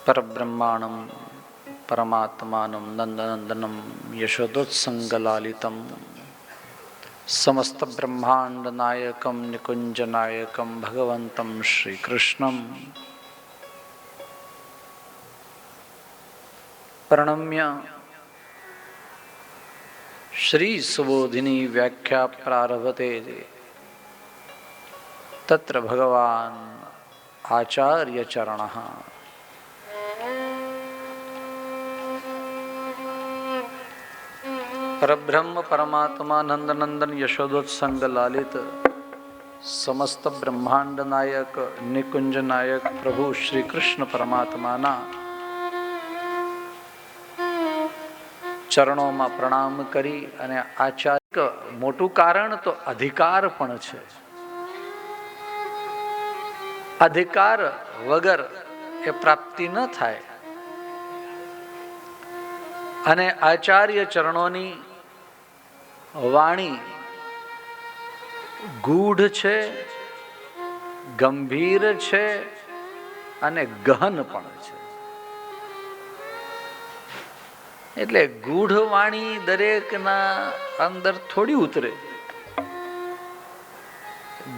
परब्रह्माणं परमात्मानं नंदनंदनं यशोदोत्संगलालितं समस्त ब्रह्मांड नायकं निकुंज नायकं भगवन्तं श्रीकृष्णं प्रणम्य श्री सुबोधिनी व्याख्या प्रारभते तत्र भगवान आचार्य चरणः। परब्रह्म परमात्मा नंदनंदन यशोदोत्संग लालित समस्त ब्रह्मांड नायक निकुंज नायक प्रभु श्री कृष्ण परमात्माना ચરણોમાં પ્રણામ કરી અને આચાર્ય મોટું કારણ તો અધિકાર પણ છે. અધિકાર વગર એ પ્રાપ્તિ ન થાય અને આચાર્ય ચરણોની વાણી ગૂઢ છે, ગંભીર છે અને ગહન પણ છે. એટલે ગૂઢ વાણી દરેકના અંદર થોડી ઉતરે,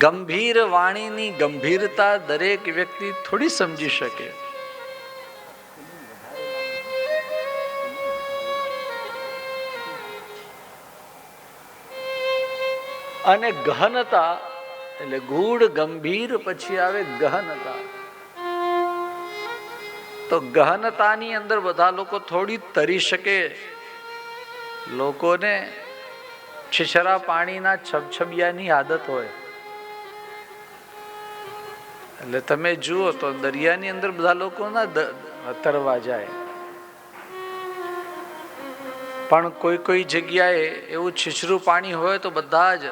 ગંભીર વાણીની ગંભીરતા દરેક વ્યક્તિ થોડી સમજી શકે. અને ગહનતા એટલે ગૂઢ ગંભીર પછી આવે ગહનતા. તો ગહનતાની અંદર બધા લોકો થોડી તરી શકે. લોકોને છીછરા પાણીના છબછબિયાની આદત હોય. એટલે તમે જુઓ તો દરિયાની અંદર બધા લોકો ના તરવા જાય, પણ કોઈ કોઈ જગ્યાએ એવું છીછરું પાણી હોય તો બધા જ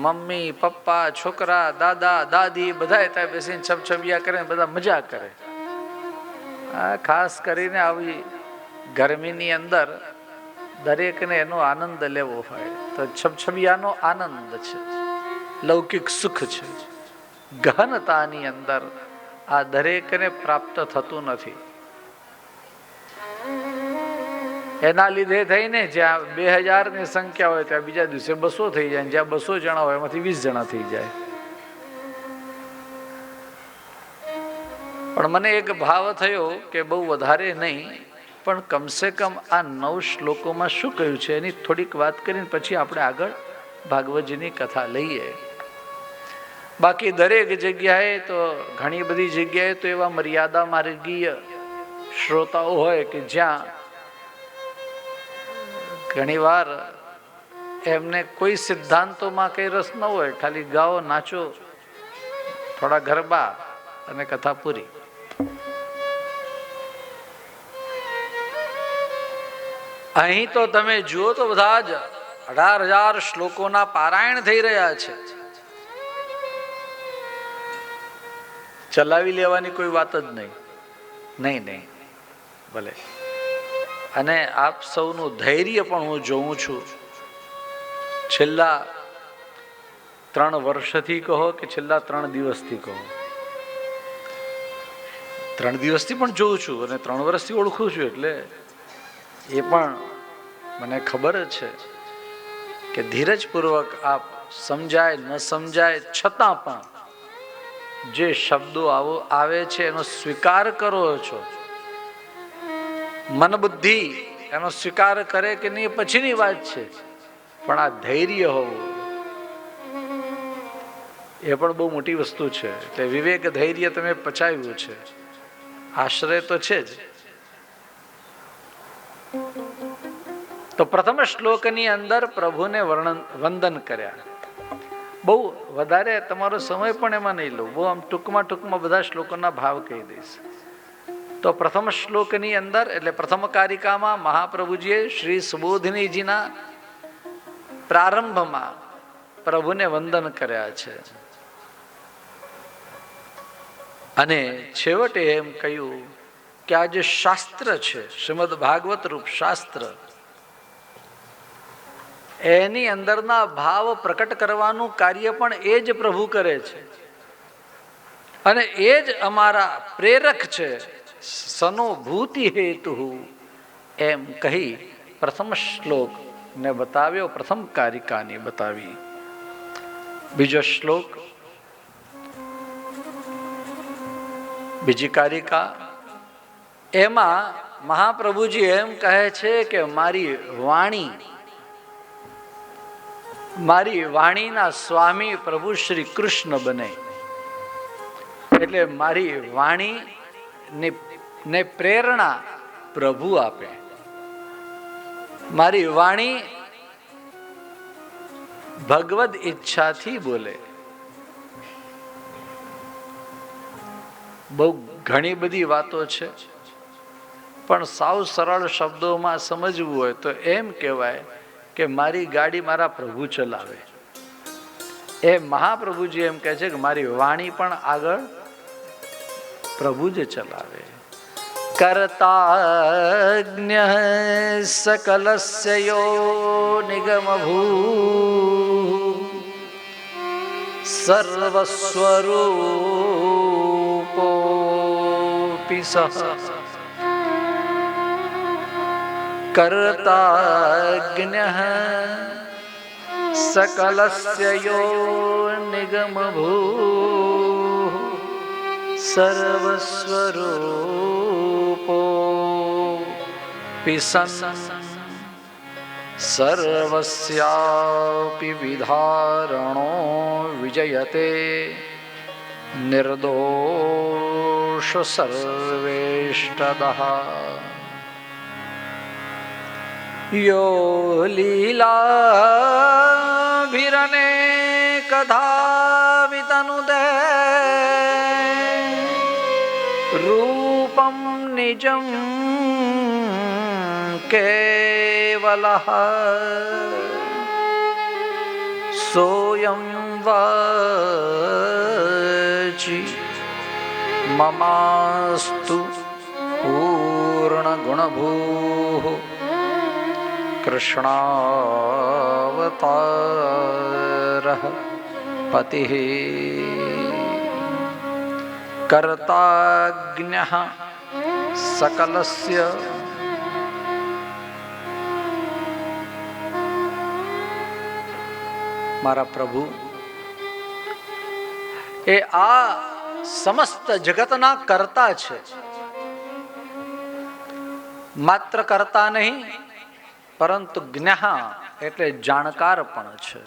મમ્મી પપ્પા છોકરા દાદા દાદી બધા ત્યાં બેસીને છબછબિયા કરે, બધા મજા કરે. ખાસ કરીને આવી ગરમીની અંદર દરેકને એનો આનંદ લેવો હોય તો છબછબિયાનો આનંદ છે, લૌકિક સુખ છે. ગહનતાની અંદર આ દરેકને પ્રાપ્ત થતું નથી. એના લીધે થઈને જ્યાં 2000 ની સંખ્યા હોય ત્યાં બીજા દિવસે 200 થઈ જાય, જ્યાં 200 જણા હોય એમાંથી 20 જણા થઈ જાય. પણ મને એક ભાવ થયો કે બહુ વધારે નહીં, પણ કમસે કમ આ 9 શ્લોકોમાં શું કહ્યું છે એની થોડીક વાત કરીને પછી આપણે આગળ ભાગવતજીની કથા લઈએ. બાકી દરેક જગ્યાએ તો ઘણી બધી જગ્યાએ તો એવા મર્યાદા માર્ગીય શ્રોતાઓ હોય કે જ્યાં ઘણીવાર એમને કોઈ સિદ્ધાંતોમાં કઈ રસ ન હોય, ખાલી ગાઓ નાચો થોડા ગરબા અને કથા પૂરી. અહીં તો તમે જુઓ તો બધા જ 18,000 શ્લોકોના પારાયણ થઈ રહ્યા છે. ચલાવી લેવાની કોઈ વાત જ નહીં. નહીં ભલે. અને આપ સૌનું ધૈર્ય પણ હું જોઉં છું. છેલ્લા 3 વર્ષથી કહો કે છેલ્લા 3 દિવસથી કહો, 3 દિવસથી પણ જોઉં છું અને 3 વર્ષથી ઓળખું છું. એટલે એ પણ મને ખબર છે કે ધીરજપૂર્વક આપ સમજાય ન સમજાય છતાં પણ જે શબ્દો આવે છે એનો સ્વીકાર કરો છો. મન બુદ્ધિ એનો સ્વીકાર કરે કે નહીં પછીની વાત છે, પણ આ ધૈર્ય હોવું એ પણ બહુ મોટી વસ્તુ છે. એટલે વિવેક ધૈર્ય તમે પચાવ્યું છે, આશ્રય તો છે જ. તો પ્રથમ શ્લોકની અંદર પ્રભુને વંદન કર્યા. બહુ વધારે તમારો સમય પણ એમાં નહીં લઉં, બહુ આમ ટૂંકમાં બધા શ્લોકોના ભાવ કહી દઈશ. તો પ્રથમ શ્લોકની અંદર એટલે પ્રથમ કારિકામાં મહાપ્રભુજીએ શ્રી સુબોધિનીજીના પ્રારંભમાં પ્રભુને વંદન કર્યા છે. અને છેવટે એમ કહ્યું કે આ જે શાસ્ત્ર છે, શ્રીમદ ભાગવત રૂપ શાસ્ત્ર, એની અંદરના ભાવ પ્રકટ કરવાનું કાર્ય પણ એ જ પ્રભુ કરે છે અને એ જ અમારા પ્રેરક છે. સનોભૂતિ હેતુ એમ કહી પ્રથમ શ્લોક ને બતાવ્યો, પ્રથમ કારિકાની બતાવી. બીજો શ્લોક, બીજી કારિકા, એમાં મહાપ્રભુજી એમ કહે છે કે મારી વાણીના સ્વામી પ્રભુ શ્રી કૃષ્ણ બને. એટલે મારી વાણી ને પ્રેરણા પ્રભુ આપે. મારી વાણી ભગવદ ઈચ્છાથી બોલે. બહુ ઘણી બધી વાતો છે, પણ સાવ સરળ શબ્દોમાં સમજવું હોય તો એમ કહેવાય કે મારી ગાડી મારા પ્રભુ ચલાવે. એ મહાપ્રભુજી એમ કહે છે કે મારી વાણી પણ આગળ પ્રભુ જ ચલાવે. કર્તાજ્ઞ સકલસ્ય યો નિગમ ભૂ સર્વસ્વરૂપોપી સહ. કર્તાજ્ઞ સકલસ્ય યો નિગમ ભૂ સર્વસ્વરૂપોપી સન સર્વસ્યાપિ વિધારણો વિજયતે નિર્દોષ સર્વેષ્ટદઃ. યો લીલાભિરનેકધા વિતનુદે રૂપમ નિજં કેવલઃ સોયં વાચિ મમાસ્તુ પૂર્ણગુણભૂઃ કૃષ્ણાવતારઃ પતિઃ. કર્તાજ્ઞઃ સકલસ્ય મારા પ્રભુ એ આ સમસ્ત જગતના કર્તા છે. માત્ર કર્તા નહીં, પરંતુ જ્ઞઃ એટલે જાણકાર પણ છે.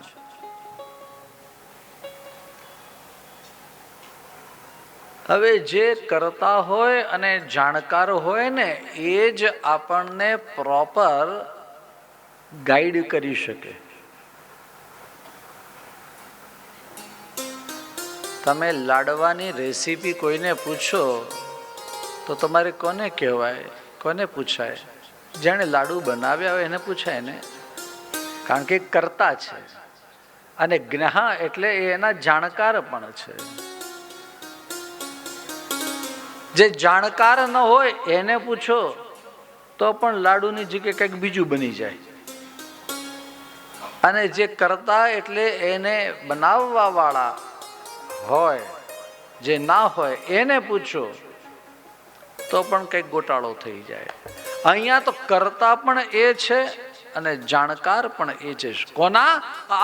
હવે જે કરતા હોય અને જાણકાર હોય ને એ જ આપણને પ્રોપર ગાઈડ કરી શકે. તમે લાડવાની રેસીપી કોઈને પૂછો તો તમારે કોને કહેવાય, કોને પૂછાય? જેણે લાડુ બનાવ્યા હોય એને પૂછાય ને, કારણ કે કરતા છે. અને જ્ઞઃ એટલે એના જાણકાર પણ છે. જે જાણકાર ન હોય એને પૂછો તો પણ લાડુની જગ્યાએ કંઈક બીજું બની જાય. અને જે કરતા એટલે એને બનાવવા વાળા હોય, જે ના હોય એને પૂછો તો પણ કંઈક ગોટાળો થઈ જાય. અહીંયા તો કરતા પણ એ છે અને જાણકાર પણ એ છે. કોના?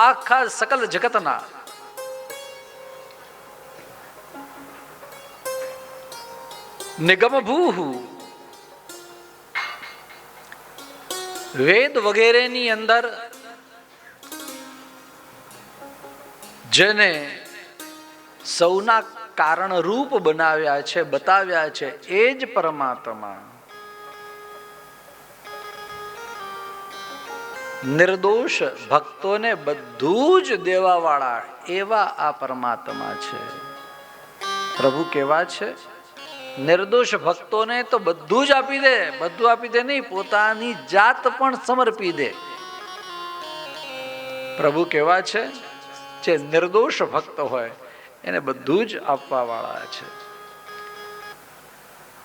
આખા સકલ જગતના. નિગમ ભૂઃ વેદ વગેરેની અંદર જેને સૌના કારણ રૂપ બનાવ્યા છે, બતાવ્યા છે, એ જ પરમાત્મા. નિર્દોષ ભક્તોને બધું જ દેવા વાળા એવા આ પરમાત્મા છે. પ્રભુ કેવા છે? નિર્દોષ ભક્તોને તો બધું જ આપી દે. બધું આપી દે નહીં, પોતાની જાત પણ સમર્પી દે. પ્રભુ કેવા છે? જે નિર્દોષ ભક્ત હોય એને બધું જ આપવા વાળા છે.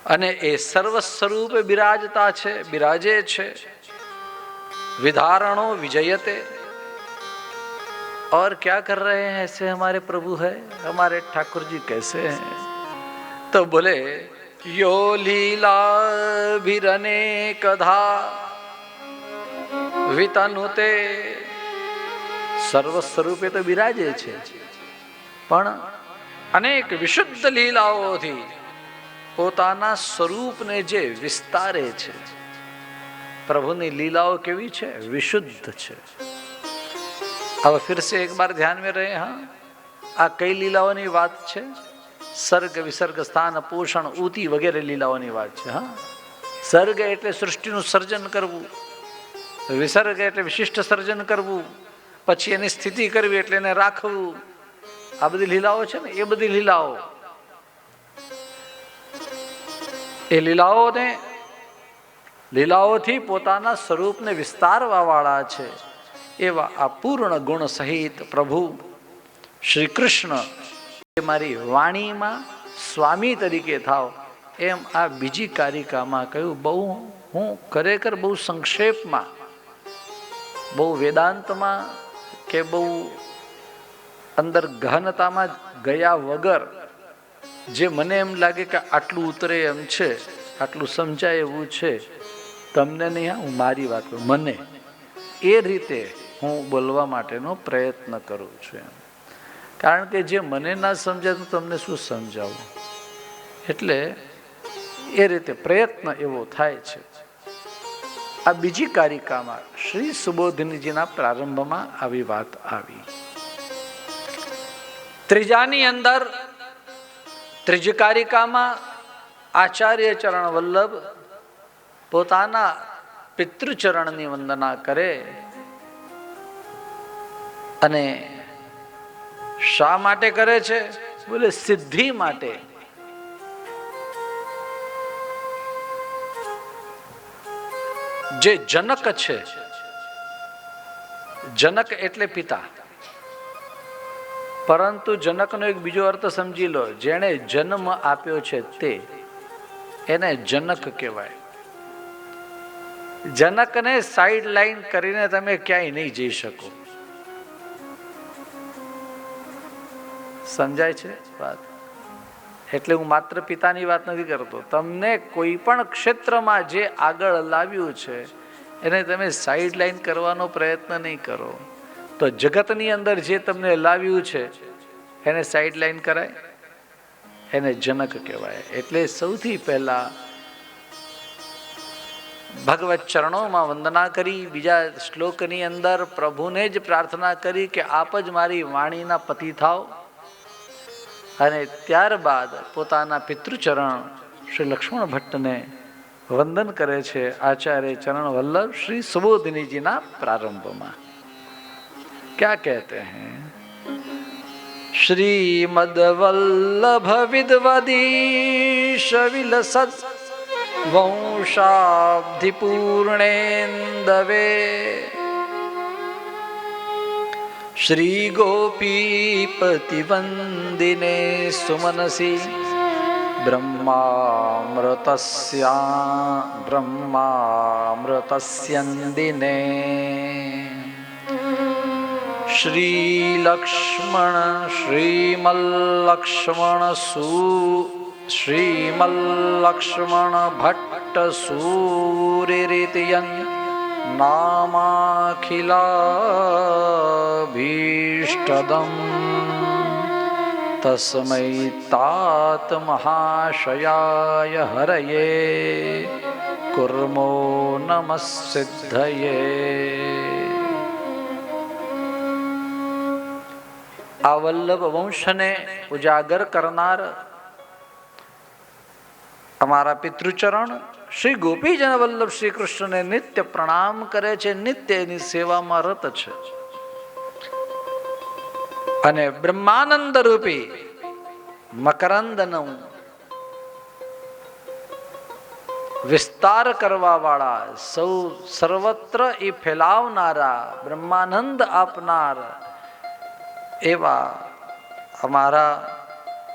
અને એ સર્વ સ્વરૂપે બિરાજતા છે, બિરાજે છે. विधारणो विजयते. और क्या कर रहे हैं ऐसे हमारे प्रभु है, हमारे ठाकुर जी कैसे हैं? तो बोले યો લીલાભિરનેકધા વિતનુતે, સર્વ સ્વરૂપે તો બિરાજે છે, પણ અનેક વિશુદ્ધ લીલાઓથી પોતાના સ્વરૂપને જે વિસ્તારે છે. પ્રભુની લીલાઓ કેવી છે? વિશુદ્ધ છે. હવે ફિર સે એક બાર ધ્યાન में रहे. હા, આ કઈ લીલાઓની વાત છે? સર્ગ વિસર્ગ સ્થાન પોષણ ઉતિ વગેરે લીલાઓની વાત છે. હા, સર્ગ એટલે સૃષ્ટિનું સર્જન કરવું, વિસર્ગ એટલે વિશિષ્ટ સર્જન કરવું, પછી એની સ્થિતિ કરવી એટલે એને રાખવું. આ બધી લીલાઓ છે ને, એ બધી લીલાઓ, એ લીલાઓથી પોતાના સ્વરૂપને વિસ્તારવા વાળા છે. એવા આ પૂર્ણ ગુણ સહિત પ્રભુ શ્રી કૃષ્ણ મારી વાણીમાં સ્વામી તરીકે થાવ, એમ આ બીજી કારિકામાં કહ્યું. બહુ હું ખરેખર બહુ સંક્ષેપમાં, બહુ વેદાંતમાં કે બહુ અંદર ગહનતામાં ગયા વગર જે મને એમ લાગે કે આટલું ઉતરે એમ છે, આટલું સમજાય એવું છે, તમને નહીં, હું મારી વાત કરું, મને એ રીતે હું બોલવા માટેનો પ્રયત્ન કરું છું. કારણ કે જે મને ના સમજાય તો તમને શું સમજાવું, એટલે એ રીતે પ્રયત્ન એવો થાય છે. આ બીજી કારિકામાં શ્રી સુબોધિનીજીના પ્રારંભમાં આવી વાત આવી. ત્રીજાની અંદર, ત્રીજી કારિકામાં આચાર્ય ચરણ વલ્લભ પોતાના પિતૃચરણની વંદના કરે. અને શા માટે કરે છે? બોલે સિદ્ધિ માટે. જે જનક છે, જનક એટલે પિતા, પરંતુ જનકનો એક બીજો અર્થ સમજી લો. જેણે જન્મ આપ્યો છે તે, એને જનક કહેવાય. જનકને સાઈડ લાઈન કરીને તમે ક્યાંય નહીં જઈ શકો. સમજાય છે વાત? એટલે હું માત્ર પિતાની વાત નથી કરતો. તમને કોઈ પણ ક્ષેત્રમાં જે આગળ લાવ્યું છે એને તમે સાઈડ લાઈન કરવાનો પ્રયત્ન નહીં કરો તો જગતની અંદર જે તમને લાવ્યું છે એને સાઈડ લાઈન કરાય, એને જનક કહેવાય. એટલે સૌથી પહેલા ભગવત ચરણોમાં વંદના કરી, બીજા શ્લોકની અંદર પ્રભુને જ પ્રાર્થના કરી કે આપ જ મારી વાણીના પતિ થાવ. અને ત્યારબાદ પોતાના પિતૃચરણ શ્રી લક્ષ્મણ ભટ્ટને વંદન કરે છે આચાર્ય ચરણ વલ્લભ શ્રી સુબોધિનીજીના પ્રારંભમાં. ક્યાં કહેતે हैं? શ્રીમદ વલ્લભ વિદવદીશ વિલસદ વંશાબ્ધિ પૂર્ણેન્દવે શ્રી ગોપીપતિ વંદિને સુમનસી બ્રહ્મામૃતસ્યંદિને શ્રીમલ્લક્ષ્મણ ભટ્ટ સૂરિરીતયન નામાખિલાભીષ્ટદમ તસ્મૈ तात મહાશયાય હરયે કુર્મો નમઃ સિદ્ધયે. આ વલ્લભ વંશને ઉજાગર કરનાર અમારા પિતૃચરણ શ્રી ગોપીજન વલ્લભ શ્રી કૃષ્ણને નિત્ય પ્રણામ કરે છે, નિત્ય એની સેવામાં રત છે. અને બ્રહ્માનંદ રૂપી મકરંદનું વિસ્તાર કરવા વાળા, સર્વત્ર એ ફેલાવનારા, બ્રહ્માનંદ આપનાર એવા અમારા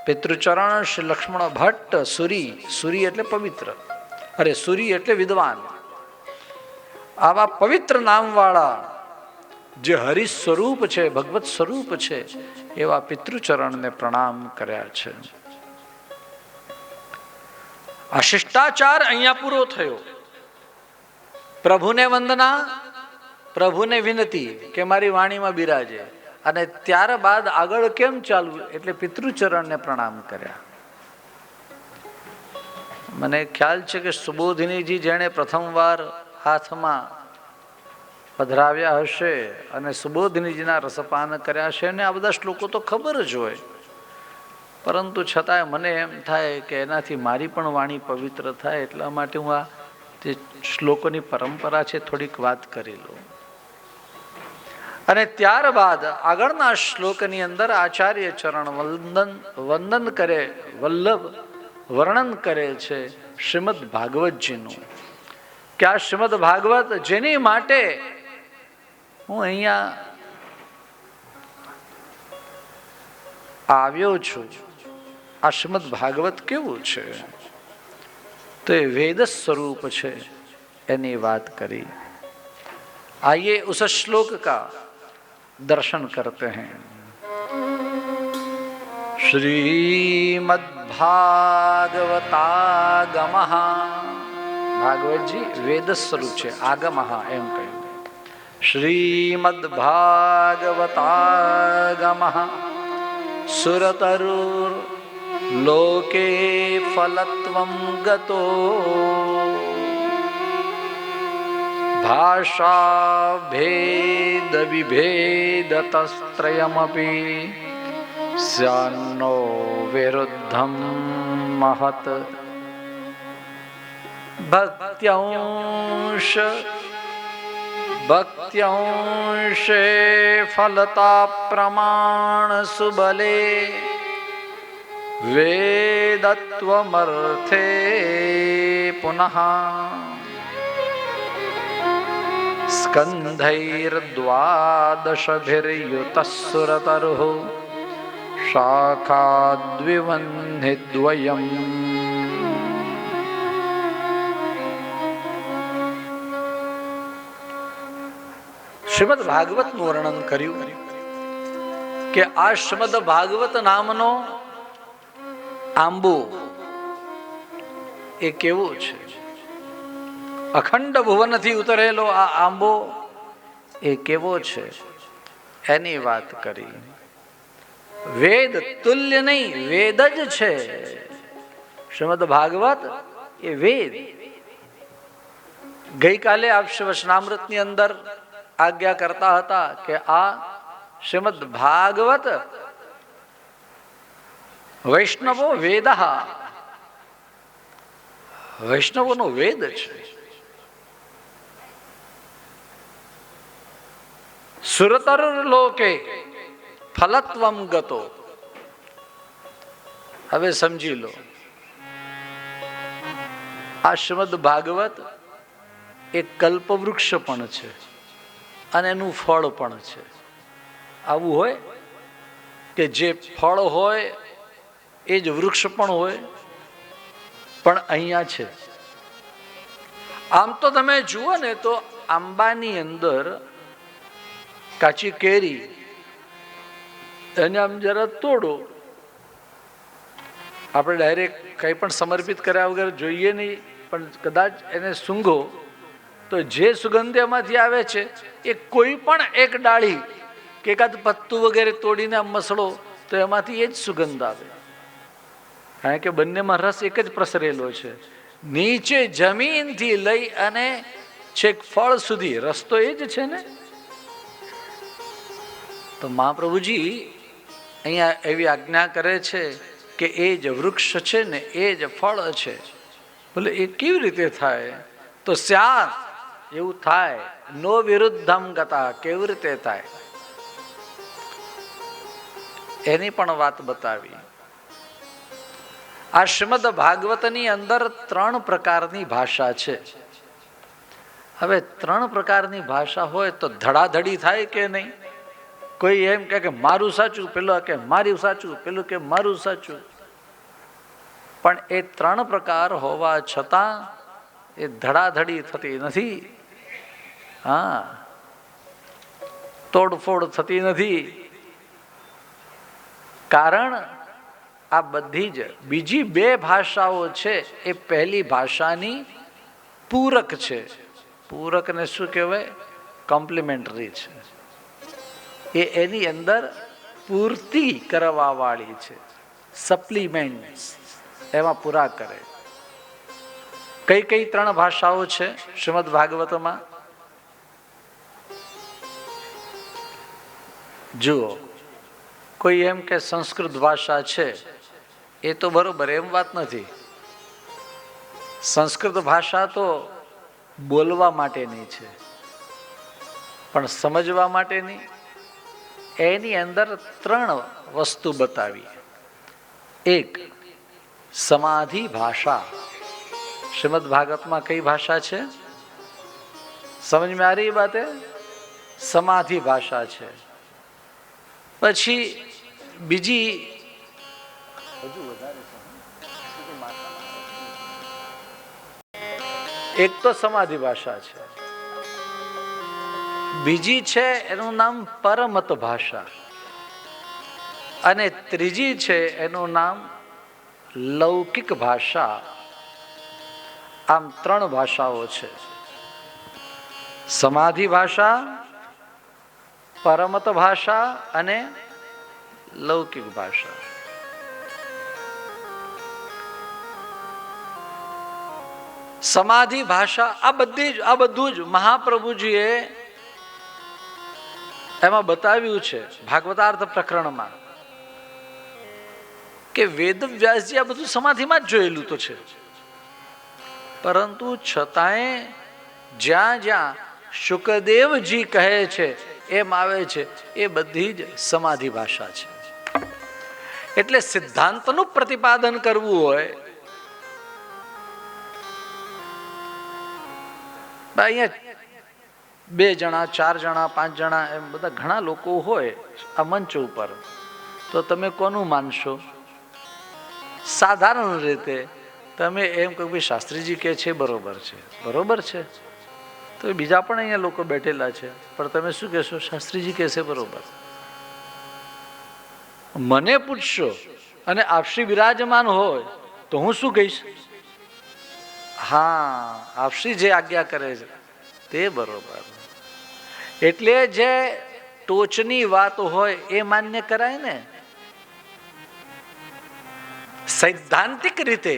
પિતૃચરણ શ્રી લક્ષ્મણ ભટ્ટ સુરી, સુરી એટલે પવિત્ર, અરે સુરી એટલે વિદ્વાન, આવા પવિત્ર નામવાળા જે હરિ સ્વરૂપ છે, ભગવત સ્વરૂપ છે, એવા પિતૃચરણને પ્રણામ કર્યા છે. આ શિષ્ટાચાર અહીંયા પૂરો થયો. પ્રભુને વંદના, પ્રભુને વિનતી કે મારી વાણીમાં બિરાજે, અને ત્યારબાદ આગળ કેમ ચાલવું એટલે પિતૃચરણને પ્રણામ કર્યા. મને ખ્યાલ છે કે સુબોધિનીજી જેણે પ્રથમવાર હાથમાં પધરાવ્યા હશે અને સુબોધિનીજીના રસપાન કર્યા છે, અને આ બધા શ્લોકો તો ખબર જ હોય, પરંતુ છતાંય મને એમ થાય કે એનાથી મારી પણ વાણી પવિત્ર થાય, એટલા માટે હું આ જે શ્લોકોની પરંપરા છે થોડીક વાત કરી લઉં. અને ત્યારબાદ આગળના શ્લોકની અંદર આચાર્ય ચરણ વંદન કરે, વલ્લભ વર્ણન કરે છે શ્રીમદ ભાગવતજીનું, કે આ શ્રીમદ ભાગવત જેની માટે હું અહીંયા આવ્યો છું, આ શ્રીમદ ભાગવત કેવું છે તો એ વેદ સ્વરૂપ છે એની વાત કરી. आइए उस श्लोक का दर्शन करते हैं. श्रीमद्भागवतागमः, भागवत जी वेद स्वरूप છે, આગમઃ એમ કહ્યું. શ્રીમદ્ભાગવતાગમઃ સુરતરુર લોકે ફલત્વં ગતો ભાષા ભેદ વિભેદતસ્ત્રયમપી સ્યાન્નો વિરુદ્ધમ મહત ભક્ત્યંશે ફલતા પ્રમાણ સુબલે વેદત્વમર્થે પુનઃ સ્કંધૈર્દ્વાદશભિર્યુતઃ સુરતરુઃ શાખાદ્વિવન્નિદ્વયम्. શ્રીમદ ભાગવતનું વર્ણન કર્યું કે આ શ્રીમદ ભાગવત નામનો આંબો એ કેવો છે, અખંડ ભુવનથી ઉતરેલો આ આંબો એ કેવો છે એની વાત કરી. વેદ તુલ્ય નહીં, વેદ જ છે શ્રીમદ ભાગવત એ વેદ. ગઈકાલે આપ વચનામૃતની અંદર આજ્ઞા કરતા હતા કે આ શ્રીમદ ભાગવત વૈષ્ણવો વેદ, વૈષ્ણવોનો વેદ છે. સુરતર લોકે ફલત્વમ ગતો. હવે સમજી લો, આ શ્રીમદ ભાગવત એક કલ્પવૃક્ષ પણ છે અને એનું ફળ પણ છે. આવું હોય કે જે ફળ હોય એ જ વૃક્ષ પણ હોય, પણ અહીંયા છે. આમ તો તમે જુઓ ને તો આંબાની અંદર કાચી કેરી, એને આમ જરા તોડો, આપણે ડાયરેક્ટ કંઈ પણ સમર્પિત કર્યા વગર જોઈએ નહીં, પણ કદાચ એને સૂંઘો તો જે સુગંધ એમાંથી આવે છે એ કોઈ પણ એક ડાળી કે એકાદ પત્તું વગેરે તોડીને આમ મસળો તો એમાંથી એ જ સુગંધ આવે, કારણ કે બંનેમાં રસ એક જ પ્રસરેલો છે. નીચે જમીનથી લઈ અને છેક ફળ સુધી રસ તો એ જ છે ને. તો મહાપ્રભુજી અહીંયા એવી આજ્ઞા કરે છે કે એ જ વૃક્ષ છે ને એ જ ફળ છે. બોલે એ કેવી રીતે થાય? તો સ્યાત એવું થાય, નો વિરુદ્ધમ ગતા, કેવી રીતે થાય એની પણ વાત બતાવી. આ શ્રીમદ ભાગવતની અંદર 3 પ્રકારની ભાષા છે. હવે 3 પ્રકારની ભાષા હોય તો ધડાધડી થાય કે નહીં? કોઈ એમ કે મારું સાચું, પેલો કે મારું સાચું, પેલું કે મારું સાચું. પણ એ 3 પ્રકાર હોવા છતાં એ ધડાધડી થતી નથી. હા, તોડફોડ થતી નથી. કારણ આ બધી જ બીજી બે ભાષાઓ છે એ પહેલી ભાષાની પૂરક છે. પૂરકને શું કહેવાય? કોમ્પ્લિમેન્ટરી છે. એ એની અંદર પૂર્તિ કરવા વાળી છે, સપ્લિમેન્ટ એમાં પૂરા કરે. કઈ કઈ ત્રણ ભાષાઓ છે શ્રીમદ ભાગવતમાં? જુઓ, કોઈ એમ કે સંસ્કૃત ભાષા છે, એ તો બરોબર, એમ વાત નથી. સંસ્કૃત ભાષા તો બોલવા માટેની છે, પણ સમજવા માટેની. એની અંદર ત્રણ વસ્તુ બતાવી. એક સમાધિ ભાષા. શ્રીમદ ભાગવતમાં કઈ ભાષા છે? સમજ में आ रही बात है? સમાધિ ભાષા છે. પછી બીજી એક તો સમાધિ ભાષા છે, બીજી છે એનું નામ પરમત ભાષા, અને ત્રીજી છે એનું નામ લૌકિક ભાષા. આમ ત્રણ ભાષાઓ છે: સમાધિ ભાષા, પરમત ભાષા અને લૌકિક ભાષા. સમાધિ ભાષા આ બધું જ મહાપ્રભુજીએ એમાં બતાવ્યું છે ભાગવતાર્થ પ્રકરણમાં, કે વેદવ્યાસજી આ બધું સમાધિમાં જ જોયેલું તો છે, પરંતુ છતાંય જ્યાં જ્યાં શુકદેવજી કહે છે એમ આવે છે એ બધી જ સમાધિ ભાષા છે. એટલે સિદ્ધાંતનું પ્રતિપાદન કરવું હોય, અહીંયા 2 જણા 4 જણા 5 જણા એમ બધા ઘણા લોકો હોય આ મંચ ઉપર, તો તમે કોનું માનશો? સાધારણ રીતે તમે એમ કહો ભાઈ શાસ્ત્રીજી કહે છે બરોબર છે, બરોબર છે, તો બીજા પણ અહીંયા લોકો બેઠેલા છે, પણ તમે શું કહેશો? શાસ્ત્રીજી કહેશે બરોબર. મને પૂછશો અને આપશ્રી વિરાજમાન હોય તો હું શું કહીશ? હા, આપશ્રી જે આજ્ઞા કરે છે તે બરોબર. એટલે જે ટોચની વાત હોય એ માન્ય કરાય ને. સૈદ્ધાંતિક રીતે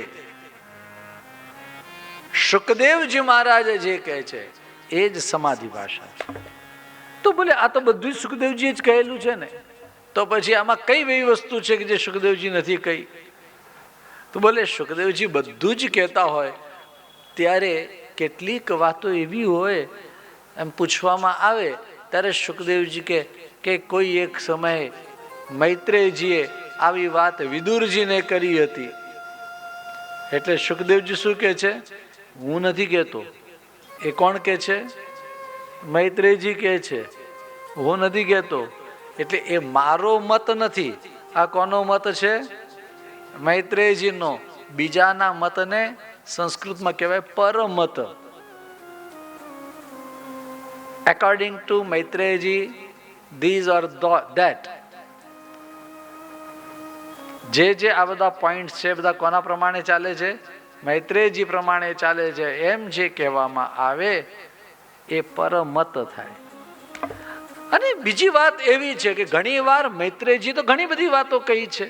શુકદેવજી મહારાજ જે કહે છે એ જ સમાધિ ભાષા છે. તો બોલે આ તો બધું સુખદેવજી જ કહેલું છે ને, તો પછી આમાં કઈ એવી વસ્તુ છે કે જે સુખદેવજી નથી કહી? તો બોલે સુખદેવજી બધું જ કહેતા હોય ત્યારે કેટલીક વાતો એવી હોય એમ પૂછવામાં આવે ત્યારે સુખદેવજી કે કોઈ એક સમયે મૈત્રેયજીએ આવી વાત વિદુરજીને કરી હતી. એટલે સુખદેવજી શું કહે છે? હું નથી કહેતો. એ કોણ કહે છે? મૈત્રેયજી કહે છે, હું નથી કહેતો. એટલે એ મારો મત નથી, આ કોનો મત છે? મૈત્રેયજીનો. બીજાના મતને સંસ્કૃતમાં કહેવાય પરમત. According to Maitreyaji, these are that. જે આ બધા પોઈન્ટ છે બધા કોના પ્રમાણે ચાલે છે? મૈત્રેયજી પ્રમાણે ચાલે છે. એમ જે કહેવામાં આવે એ પરમત થાય. અને બીજી વાત એવી છે કે ઘણી વાર મૈત્રેયજી તો ઘણી બધી વાતો કહી છે,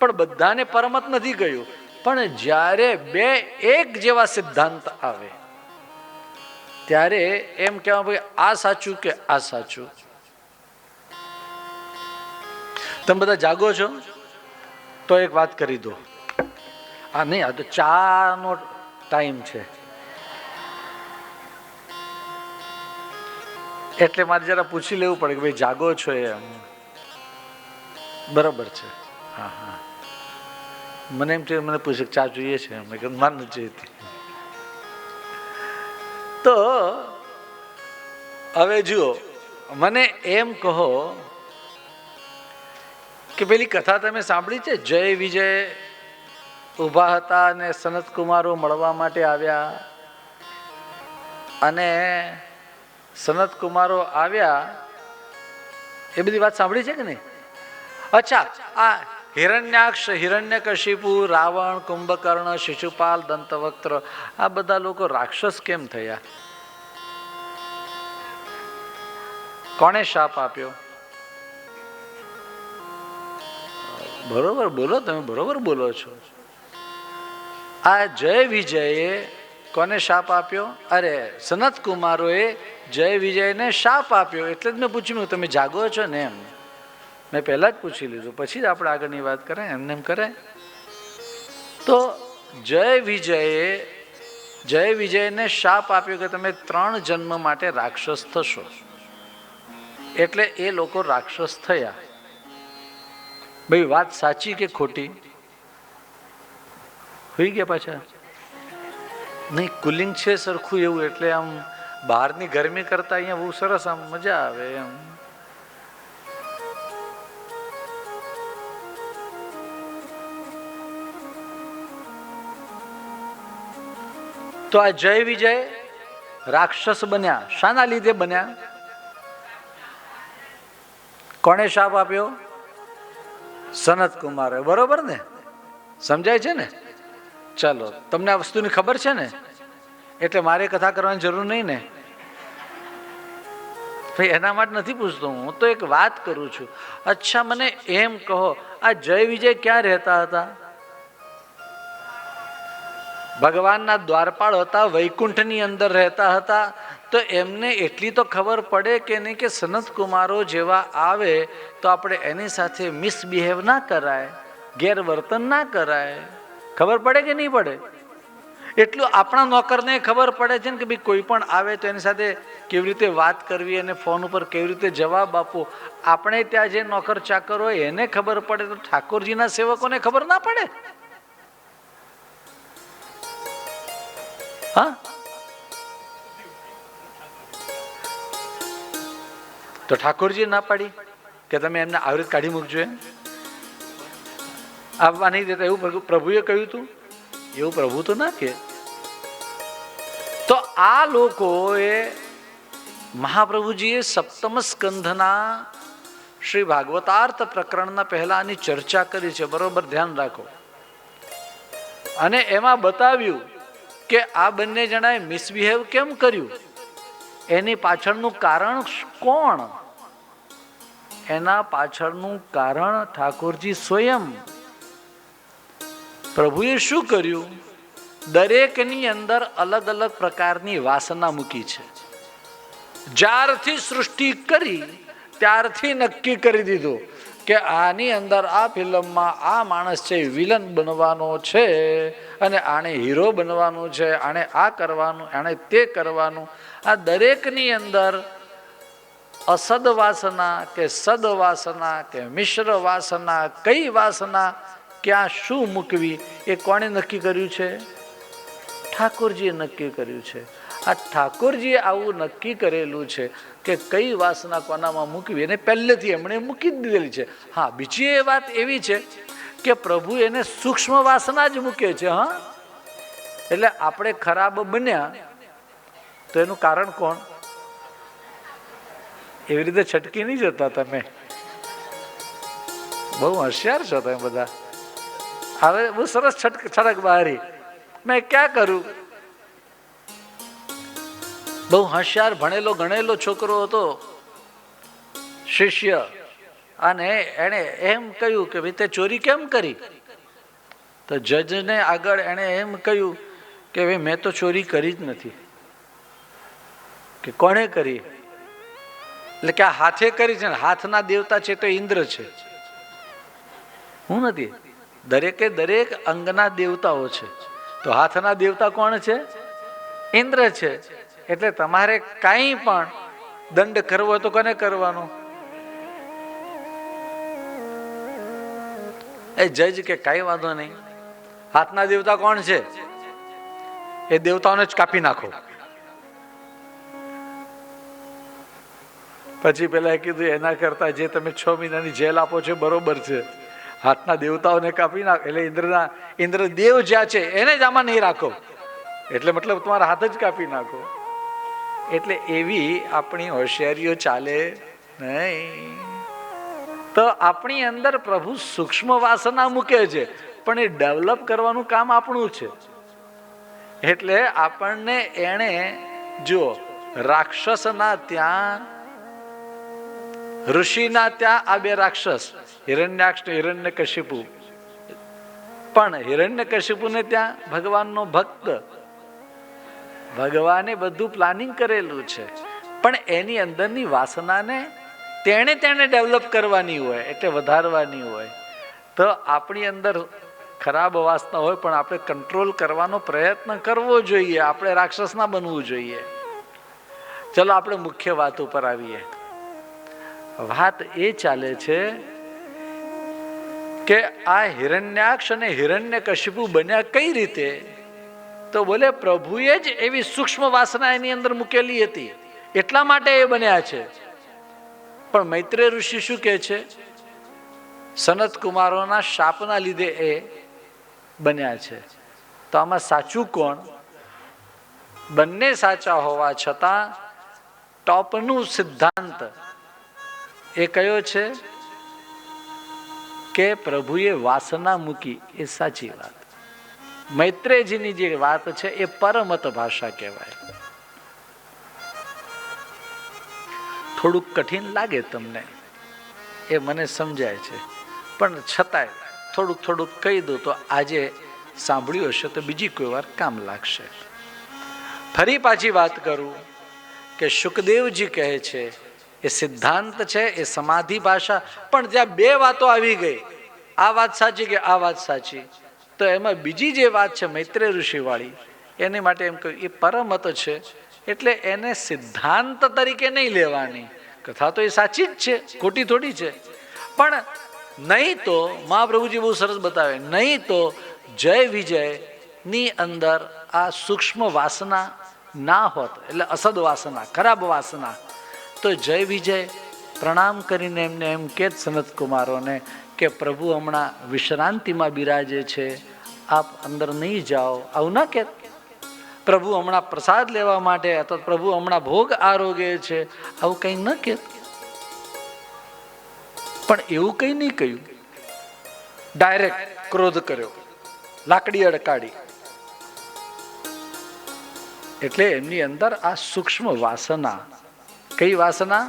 પણ બધાને પરમત નથી કહ્યું. પણ જ્યારે બે એક જેવા સિદ્ધાંત આવે ત્યારે એમ કહેવા ભાઈ આ સાચું કે આ સાચું. તમે બધા જાગો છો તો એક વાત કરી દો. આ નહીં, આ તો ચાનો ટાઈમ છે એટલે મારે જરા પૂછી લેવું પડે કે ભાઈ જાગો છો એમ બરાબર છે? હા હા. મને એમ છે, મને પૂછે ચા જોઈએ છે, મેં કીધું માર નથી જોઈતી. તો હવે જુઓ, મને એમ કહો કે પેલી કથા તમે સાંભળી છે? જય વિજય ઊભા હતા અને સનત કુમારો મળવા માટે આવ્યા, અને સનત કુમારો આવ્યા, એ બધી વાત સાંભળી છે કે નહીં? અચ્છા, આ હિરણ્યાક્ષ, હિરણ્યકશિપુ, રાવણ, કુંભકર્ણ, શિશુપાલ, દંતવક્ત્ર, આ બધા લોકો રાક્ષસ કેમ થયા? કોણે શાપ આપ્યો? બરોબર બોલો, તમે બરોબર બોલો છો. આ જય વિજયે કોને શાપ આપ્યો? અરે સનત કુમારોએ જય વિજયને શાપ આપ્યો. એટલે જ મેં પૂછ્યું તમે જાગો છો ને એમ. મેં પહેલા જ પૂછી લીધું, પછી જ આપણે આગળની વાત કરે. એમને એમ કરે તો જય વિજયને શાપ આપ્યો કે તમે 3 જન્મ માટે રાક્ષસ થશો. એટલે એ લોકો રાક્ષસ થયા. ભાઈ વાત સાચી કે ખોટી? હોઈ ગયા પાછા? નહીં, કુલિંગ છે સરખું એવું, એટલે આમ બહારની ગરમી કરતા અહીંયા બહુ સરસ આમ મજા આવે એમ. તો આ જય વિજય રાક્ષસ બન્યા. શાના લીધે બન્યા? કોણે શાપ આપ્યો? સનત કુમારે. બરોબર ને? સમજાય છે ને? ચાલો, તમને આ વસ્તુની ખબર છે ને? એટલે મારે કથા કરવાની જરૂર નહીં ને ભાઈ. એના માટે નથી પૂછતો હું તો એક વાત કરું છું. અચ્છા, મને એમ કહો, આ જય વિજય ક્યાં રહેતા હતા? ભગવાનના દ્વારપાળ હતા, વૈકુંઠની અંદર રહેતા હતા. તો એમને એટલી તો ખબર પડે કે નહીં કે સનત કુમારો જેવા આવે તો આપણે એની સાથે મિસબિહેવ ના કરાય, ગેરવર્તન ના કરાય. ખબર પડે કે નહીં પડે? એટલું આપણા નોકરને ખબર પડે છે ને કે ભાઈ કોઈ પણ આવે તો એની સાથે કેવી રીતે વાત કરવી અને ફોન ઉપર કેવી રીતે જવાબ આપવો. આપણે ત્યાં જે નોકર ચાકર હોય એને ખબર પડે તો ઠાકોરજીના સેવકોને ખબર ના પડે? હા, તો ઠાકોરજી ના પાડી કે તમે એમને આવૃત કાઢી મૂકજો, આવવા નહીં દેતા, એવું પ્રભુએ કહ્યું હતું? એવું પ્રભુ તો ના કે. તો આ લોકોએ મહાપ્રભુજીએ સપ્તમ સ્કંધના શ્રી ભાગવતાર્થ પ્રકરણના પહેલાની ચર્ચા કરી છે. બરોબર ધ્યાન રાખો. અને એમાં બતાવ્યું કે આ બંને જણાએ મિસબિહેવ કેમ કર્યું, એની પાછળનું કારણ કોણ? એના પાછળનું કારણ ઠાકોરજી સ્વયં. પ્રભુએ શું કર્યું? દરેકની અંદર અલગ અલગ પ્રકારની વાસના મૂકી છે. જ્યારથી સૃષ્ટિ કરી ત્યારથી નક્કી કરી દીધું કે આની અંદર આ ફિલ્મમાં આ માણસ છે વિલન બનવાનો છે અને આણે હીરો બનવાનું છે, આણે આ કરવાનું, આણે તે કરવાનું. આ દરેકની અંદર અસદ વાસના કે સદ વાસના કે મિશ્ર વાસના, કઈ વાસના ક્યાં શું મૂકવી એ કોણે નક્કી કર્યું છે? ઠાકોરજીએ નક્કી કર્યું છે. આ ઠાકોરજીએ આવું નક્કી કરેલું છે કે કઈ વાસના કોનામાં મૂકવી એને પહેલેથી એમણે મૂકી જ દીધેલી છે. હા, બીજી એ વાત એવી છે કે પ્રભુ એને સૂક્ષ્મ વાસના જ મૂકે છે. હા, એટલે આપણે ખરાબ બન્યા તો એનું કારણ કોણ? એવી રીતે છટકી નહીં જતા તમે. બહુ હોશિયાર છો તમે બધા. હવે બહુ સરસ છટક બહારી. મેં ક્યાં કરું? બહુ હોશિયાર ભણેલો ગણેલો છોકરો હતો, શિષ્ય, અને એને એમ કહ્યું કે ભાઈ તે ચોરી કેમ કરી? તો જજને આગળ એને એમ કહ્યું કે ભાઈ મેં તો ચોરી કરી જ નથી. કે કોણે કરી? એટલે કે આ હાથે કરી છે ને, હાથના દેવતા છે તો ઇન્દ્ર છે. હું નથી. દરેકે દરેક અંગના દેવતાઓ છે. તો હાથના દેવતા કોણ છે? ઇન્દ્ર છે. એટલે તમારે કાંઈ પણ દંડ કરવો હોય તો કોને કરવાનો? એ જજ કે કાંઈ વાંધો નહીં, હાથના દેવતા કોણ છે? એ દેવતાઓને જ કાપી નાખો. પછી પેલા કીધું એના કરતા જે તમે 6 મહિનાની જેલ આપો છો બરોબર છે. હાથના દેવતાઓને કાપી નાખો. એટલે ઇન્દ્ર દેવ જ્યાં છે એને જ આમાં નહીં રાખો. એટલે મતલબ તમારા હાથ જ કાપી નાખો. એટલે એવી આપણી હોશિયારીઓ ચાલે નહીં. તો આપણી અંદર પ્રભુ સૂક્ષ્મ વાસના મૂકે છે, પણ એ ડેવલપ કરવાનું કામ આપણું છે. એટલે આપણને એણે જો રાક્ષસના ત્યાં, ઋષિના ત્યાં આ બે રાક્ષસ હિરણ્યાક્ષ ને હિરણ્યકશિપુ, પણ હિરણ્યકશિપુને ત્યાં ભગવાનનો ભક્ત, ભગવાને બધું પ્લાનિંગ કરેલું છે, પણ એની અંદરની વાસનાને તેને ડેવલપ કરવાની હોય, એટલે વધારવાની હોય. તો આપણી અંદર ખરાબ વાસના હોય પણ આપણે કંટ્રોલ કરવાનો પ્રયત્ન કરવો જોઈએ, આપણે રાક્ષસ ના બનવું જોઈએ. ચલો આપણે મુખ્ય વાત ઉપર આવીએ. વાત એ ચાલે છે કે આ હિરણ્યાક્ષ અને હિરણ્યકશિપુ બન્યા કઈ રીતે? તો બોલે પ્રભુએ જ એવી સૂક્ષ્મ વાસના એની અંદર મૂકેલી હતી, એટલા માટે એ બન્યા છે. પણ મૈત્રેય ઋષિ શું કહે છે? સનત કુમારોના શાપના લીધે એ બન્યા છે. તો આમાં સાચું કોણ? બંને સાચા હોવા છતાં ટોપનું સિદ્ધાંત એ કયો છે કે પ્રભુએ વાસના મૂકી, એ સાચી વાત. મૈત્રેયજીની જે વાત છે એ પરમત ભાષા કહેવાય. થોડુંક કઠિન લાગે તમને, એ મને સમજાય છે, પણ છતાંય થોડુંક કહી દો તો આજે સાંભળ્યું હશે તો બીજી કોઈ વાર કામ લાગશે. ફરી પાછી વાત કરું કે શુકદેવજી કહે છે એ સિદ્ધાંત છે, એ સમાધિ ભાષા. પણ જ્યાં બે વાતો આવી ગઈ, આ વાત સાચી કે આ વાત સાચી, તો એમાં બીજી જે વાત છે મૈત્રેય ઋષિ વાળી, એની માટે એમ કહ્યું એ પરમત છે, એટલે એને સિદ્ધાંત તરીકે નહીં લેવાની. કથા તો એ સાચી જ છે, ખોટી થોડી છે. પણ નહીં તો મહાપ્રભુજી બહુ સરસ બતાવે, નહીં તો જય વિજય ની અંદર આ સૂક્ષ્મ વાસના ના હોત, એટલે અસદ વાસના, ખરાબ વાસના, તો જય વિજય પ્રણામ કરીને એમને એમ કે સનત કુમારોને કે પ્રભુ હમણાં વિશ્રાંતિમાં બિરાજે છે, આપ અંદર નહીં જાઓ, આવું ના કે. પ્રભુ હમણાં પ્રસાદ લેવા માટે અથવા પ્રભુ હમણાં ભોગ આરોગે છે, આવું કંઈ ન કે. પણ એવું કંઈ નહીં કહ્યું, ડાયરેક્ટ ક્રોધ કર્યો, લાકડી અડકાડી. એટલે એમની અંદર આ સૂક્ષ્મ વાસના, કઈ વાસના?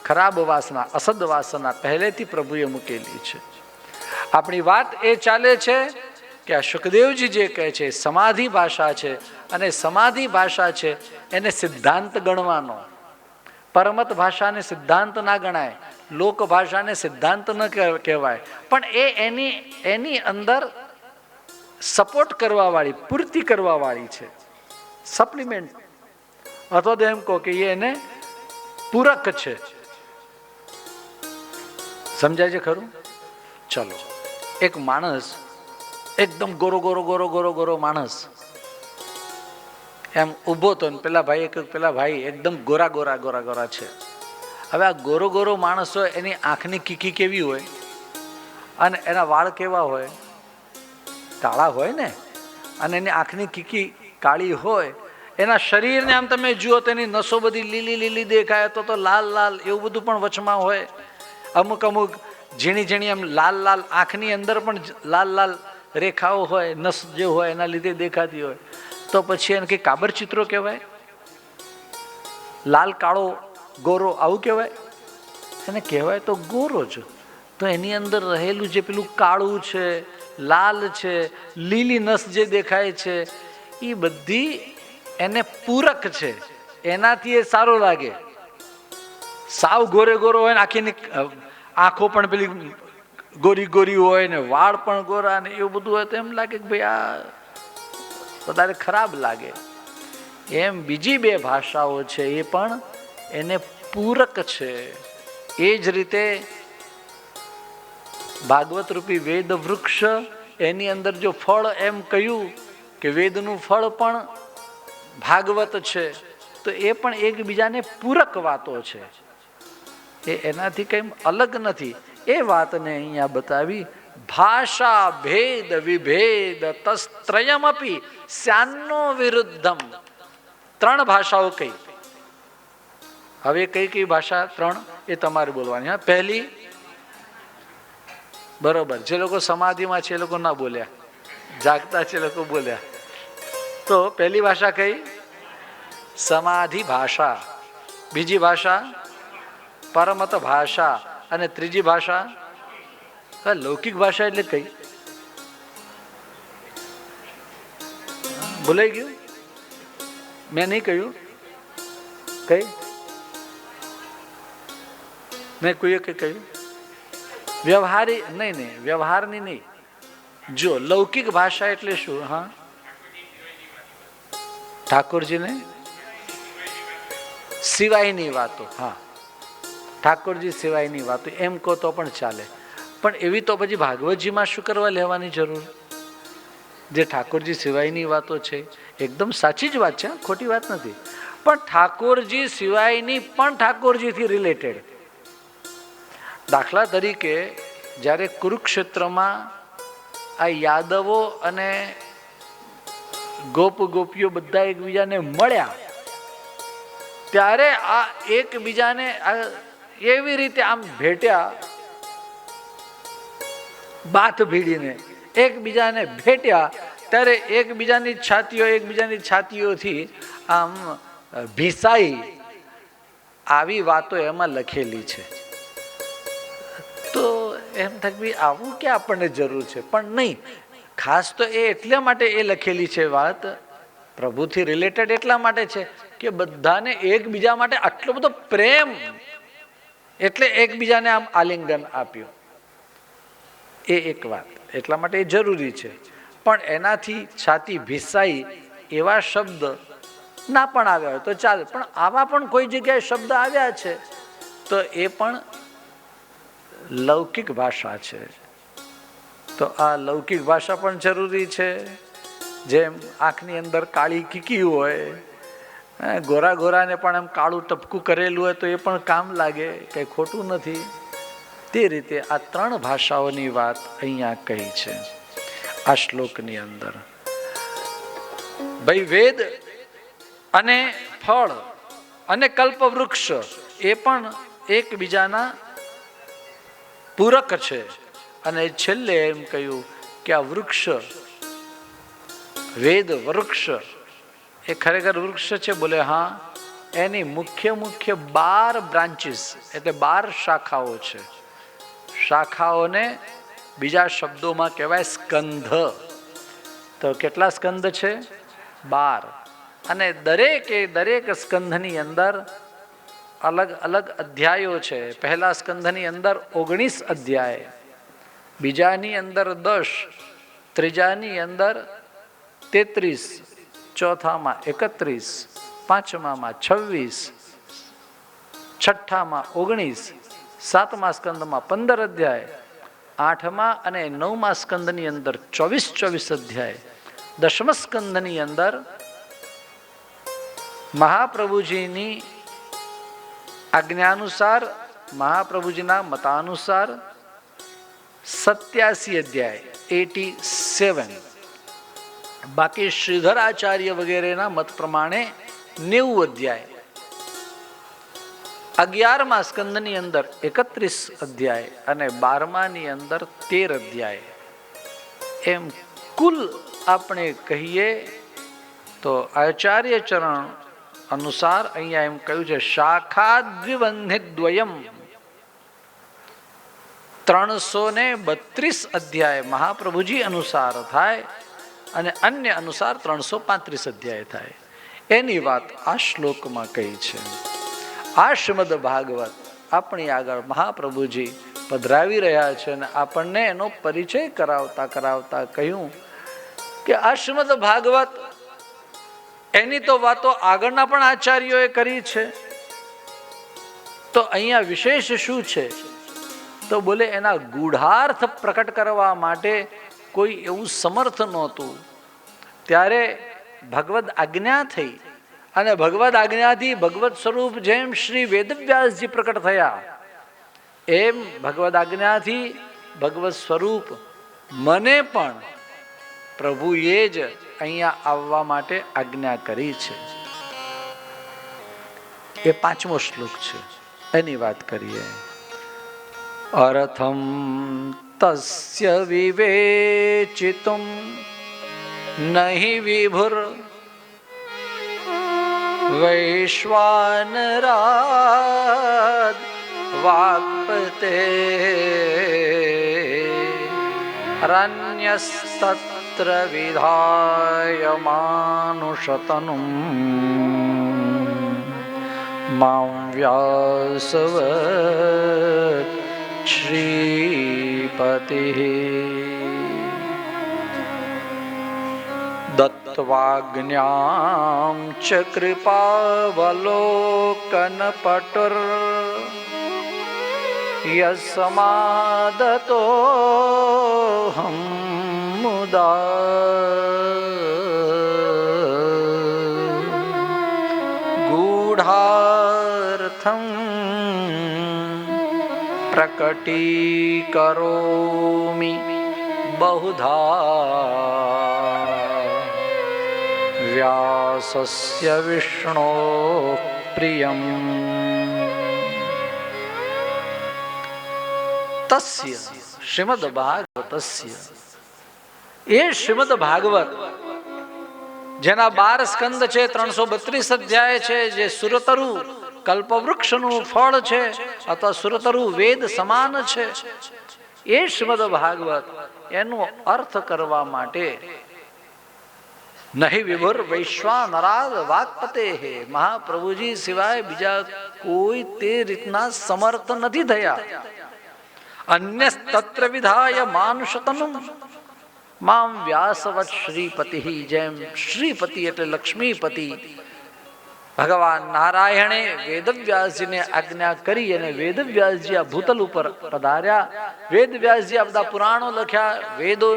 ખરાબ વાસના, અસદ વાસના પહેલેથી પ્રભુએ મૂકેલી છે. આપણી વાત એ ચાલે છે કે આ શુકદેવજી જે કહે છે સમાધિ ભાષા છે, અને સમાધિ ભાષા છે એને સિદ્ધાંત ગણવાનો. પરમત ભાષાને સિદ્ધાંત ના ગણાય, લોક ભાષાને સિદ્ધાંત ન કહેવાય, પણ એની અંદર સપોર્ટ કરવા વાળી, પૂર્તિ કરવા વાળી છે, સપ્લિમેન્ટ, અથવા તો એમ કહો કે એને પૂરક છે. સમજાય છે ખરું? ચલો, એક માણસ એકદમ ગોરો માણસ એમ ઊભો તો, પેલા ભાઈ એકદમ ગોરા છે. હવે આ ગોરો માણસ હોય, એની આંખની કીકી કેવી હોય અને એના વાળ કેવા હોય? કાળા હોય ને. અને એની આંખની કીકી કાળી હોય, એના શરીરને આમ તમે જુઓ તો એની નસો બધી લીલી દેખાય, તો લાલ એવું બધું પણ વચમાં હોય. અમુક ઝીણી એમ લાલ આંખની અંદર પણ લાલ રેખાઓ હોય, નસ જે હોય એના લીધે દેખાતી હોય. તો પછી એને કઈ કાબર ચિત્રો કહેવાય? લાલ કાળો ગોરો આવું કહેવાય? એને કહેવાય તો ગોરો જ. તો એની અંદર રહેલું જે પેલું કાળું છે, લાલ છે, લીલી નસ જે દેખાય છે, એ બધી એને પૂરક છે, એનાથી એ સારો લાગે. સાવ ગોરો હોય ને, આંખો પણ પેલી ગોરી હોય ને, વાળ પણ ગોરા ને એવું બધું હોય, તો એમ લાગે કે ભાઈ આ વધારે ખરાબ લાગે. એમ બીજી બે ભાષાઓ છે એ પણ એને પૂરક છે. એ જ રીતે ભાગવત રૂપી વેદ વૃક્ષ, એની અંદર જો ફળ એમ કહ્યું કે વેદનું ફળ પણ ભાગવત છે, તો એ પણ એકબીજાને પૂરક વાતો છે, એ એનાથી કંઈ અલગ નથી. એ વાતને અહીંયા બતાવી. ભાષા ભેદ વિભેદ તસ્ત્રયમપી સ્યાન્નો વિરુદ્ધમ. ત્રણ ભાષાઓ કઈ? હવે કઈ ભાષા? ત્રણ, એ તમારે બોલવાની. હા, પહેલી બરોબર, જે લોકો સમાધિમાં છે એ લોકો ના બોલ્યા, જાગતા છે એ લોકો બોલ્યા. તો પહેલી ભાષા કઈ? સમાધિ ભાષા. બીજી ભાષા પરમત ભાષા. અને ત્રીજી ભાષા લૌકિક ભાષા. એટલે કઈ? ભૂલાઈ ગયું? મેં નહીં કહ્યું કઈ? મેં કોઈએ કઈ કહ્યું? વ્યવહારી નહીં, વ્યવહારની નહીં. જો લૌકિક ભાષા એટલે શું? હા, ઠાકોરજીને સિવાયની વાતો. હા, ઠાકોરજી સિવાયની વાતો એમ કહો તો પણ ચાલે. પણ એવી તો પછી ભાગવતજીમાં શું કરવા લેવાની જરૂર? જે ઠાકોરજી સિવાયની વાતો છે, એકદમ સાચી જ વાત છે, ખોટી વાત નથી. પણ ઠાકોરજી સિવાયની પણ ઠાકોરજીથી રિલેટેડ. દાખલા તરીકે જ્યારે કુરુક્ષેત્રમાં આ યાદવો અને ગોપ ગોપીઓ બધા એકબીજાને મળ્યા, ત્યારે આ એકબીજાને એવી રીતે આમ ભેટ્યા, બાથ ભીડીને એકબીજાને ભેટ્યા, ત્યારે એકબીજાની છાતીઓથી આમ ભીસાઈ, આવી વાતો એમાં લખેલી છે. તો એમ થાય આવું કે આપણને જરૂર છે, પણ નહીં. ખાસ તો એ એટલા માટે એ લખેલી છે વાત, પ્રભુથી રિલેટેડ એટલા માટે છે કે બધાને એકબીજા માટે આટલો બધો પ્રેમ, એટલે એકબીજાને આમ આલિંગન આપ્યું. એ એક વાત, એટલા માટે એ જરૂરી છે. પણ એનાથી છાતી ભીસાઈ એવા શબ્દ ના પણ આવ્યા હોય તો ચાલે, પણ આવા પણ કોઈ જગ્યાએ શબ્દ આવ્યા છે તો એ પણ લૌકિક ભાષા છે. તો આ લૌકિક ભાષા પણ જરૂરી છે. જેમ આંખની અંદર કાળી કીકી હોય, ગોરા ગોરાને પણ એમ કાળું ટપકું કરેલું હોય તો એ પણ કામ લાગે, કંઈ ખોટું નથી. તે રીતે આ ત્રણ ભાષાઓની વાત અહીંયા કહી છે આ શ્લોકની અંદર. ભાઈ વેદ અને ફળ અને કલ્પવૃક્ષ એ પણ એકબીજાના પૂરક છે. અને છેલ્લે એમ કહ્યું કે આ વૃક્ષ, વેદ વૃક્ષ એ ખરેખર વૃક્ષ છે? બોલે હા. એની મુખ્ય 12 બ્રાન્ચીસ એટલે 12 શાખાઓ છે. શાખાઓને બીજા શબ્દોમાં કહેવાય સ્કંધ. તો કેટલા સ્કંધ છે? 12. અને દરેક સ્કંધની અંદર અલગ અલગ અધ્યાયો છે. પહેલા સ્કંધની અંદર 19 અધ્યાય, બીજાની અંદર 10, ત્રીજાની અંદર 33, ચોથામાં 31, પાંચમામાં 26, છઠ્ઠામાં 19, સાતમા સ્કંદમાં 15 અધ્યાય, આઠમા અને નવમા સ્કંદની અંદર 24 અધ્યાય, દશમ સ્કંદની અંદર મહાપ્રભુજીની આજ્ઞાનુસાર, મહાપ્રભુજીના મતાનુસાર 87 અધ્યાય 87. બાકી શ્રીધર આચાર્ય વગેરેના મત પ્રમાણે 90 અધ્યાય. 11મા સ્કંદની અંદર 31 અધ્યાય અને 12માની અંદર 13 અધ્યાય. એમ કુલ આપણે કહીએ તો આચાર્ય ચરણ અનુસાર અહીંયા એમ કહ્યું છે શાખા દ્વિવંધિદ્વયમ. 332 અધ્યાય મહાપ્રભુજી અનુસાર થાય અને અન્ય અનુસાર 335 અધ્યાય થાય. એની વાત આ શ્લોકમાં કહી છે. આ શ્રીમદ ભાગવત આપણી આગળ મહાપ્રભુજી પધરાવી રહ્યા છે અને આપણને એનો પરિચય કરાવતા કહ્યું કે આ શ્રીમદ ભાગવત, એની તો વાતો આગળના પણ આચાર્યોએ કરી છે. તો અહીંયા વિશેષ શું છે? તો બોલે એના ગૂઢાર્થ પ્રકટ કરવા માટે કોઈ એવું સમર્થ નહોતું. ત્યારે ભગવદ આજ્ઞા થઈ અને ભગવદ આજ્ઞાથી ભગવત સ્વરૂપ જેમ શ્રી વેદવ્યાસજી પ્રકટ થયા, એમ ભગવદ આજ્ઞાથી ભગવત સ્વરૂપ મને પણ પ્રભુએ જ અહીંયા આવવા માટે આજ્ઞા કરી છે. એ 5મો શ્લોક છે, એની વાત કરીએ. અર્થમ તસ્ય વિવેચિતુમ નહિ વિભુર વૈશ્વાનરાદ વાક્પતે રન્યસ્તત્ર વિધાય માનુષતનુમ માં વ્યાસવત શ્રીપતિઃ દત્ત્વાજ્ઞાં ચ કૃપાવલોકનપટુર યસમાદતોऽહં મુદા ગૂઢાર્થં પ્રકટીકરોમિ બહુધા વ્યાસસ્ય વિષ્ણોઃ પ્રિયમ તસ્ય શ્રીમદ ભાગવતસ્ય એ શ્રીમદ ભાગવત જેના 12 સ્કંદ છે, 332 અધ્યાય છે, જે સુરતરુ કલ્પવૃક્ષનું ફળ છે અથવા સુરતરુ વેદ સમાન છે, એ શ્રીમદ ભાગવત એનો અર્થ કરવા માટે નહીં વિભુર વૈશ્વાનરાદ વાક્પતે હે, મહાપ્રભુજી સિવાય બીજા કોઈ તે રીતના સમર્થ નથી થયા. અન્ય તત્ર વિધાય માનુષતનુમ મામ વ્યાસવત શ્રીપતિ, જેમ શ્રીપતિ એટલે લક્ષ્મીપતિ ભગવાન નારાયણે વેદવ્યાસજીને આજ્ઞા કરી અને વેદવ્યાસજી આ ભૂતલ ઉપર પધાર્યા. વેદવ્યાસજી આ બધા પુરાણો લખ્યા, વેદો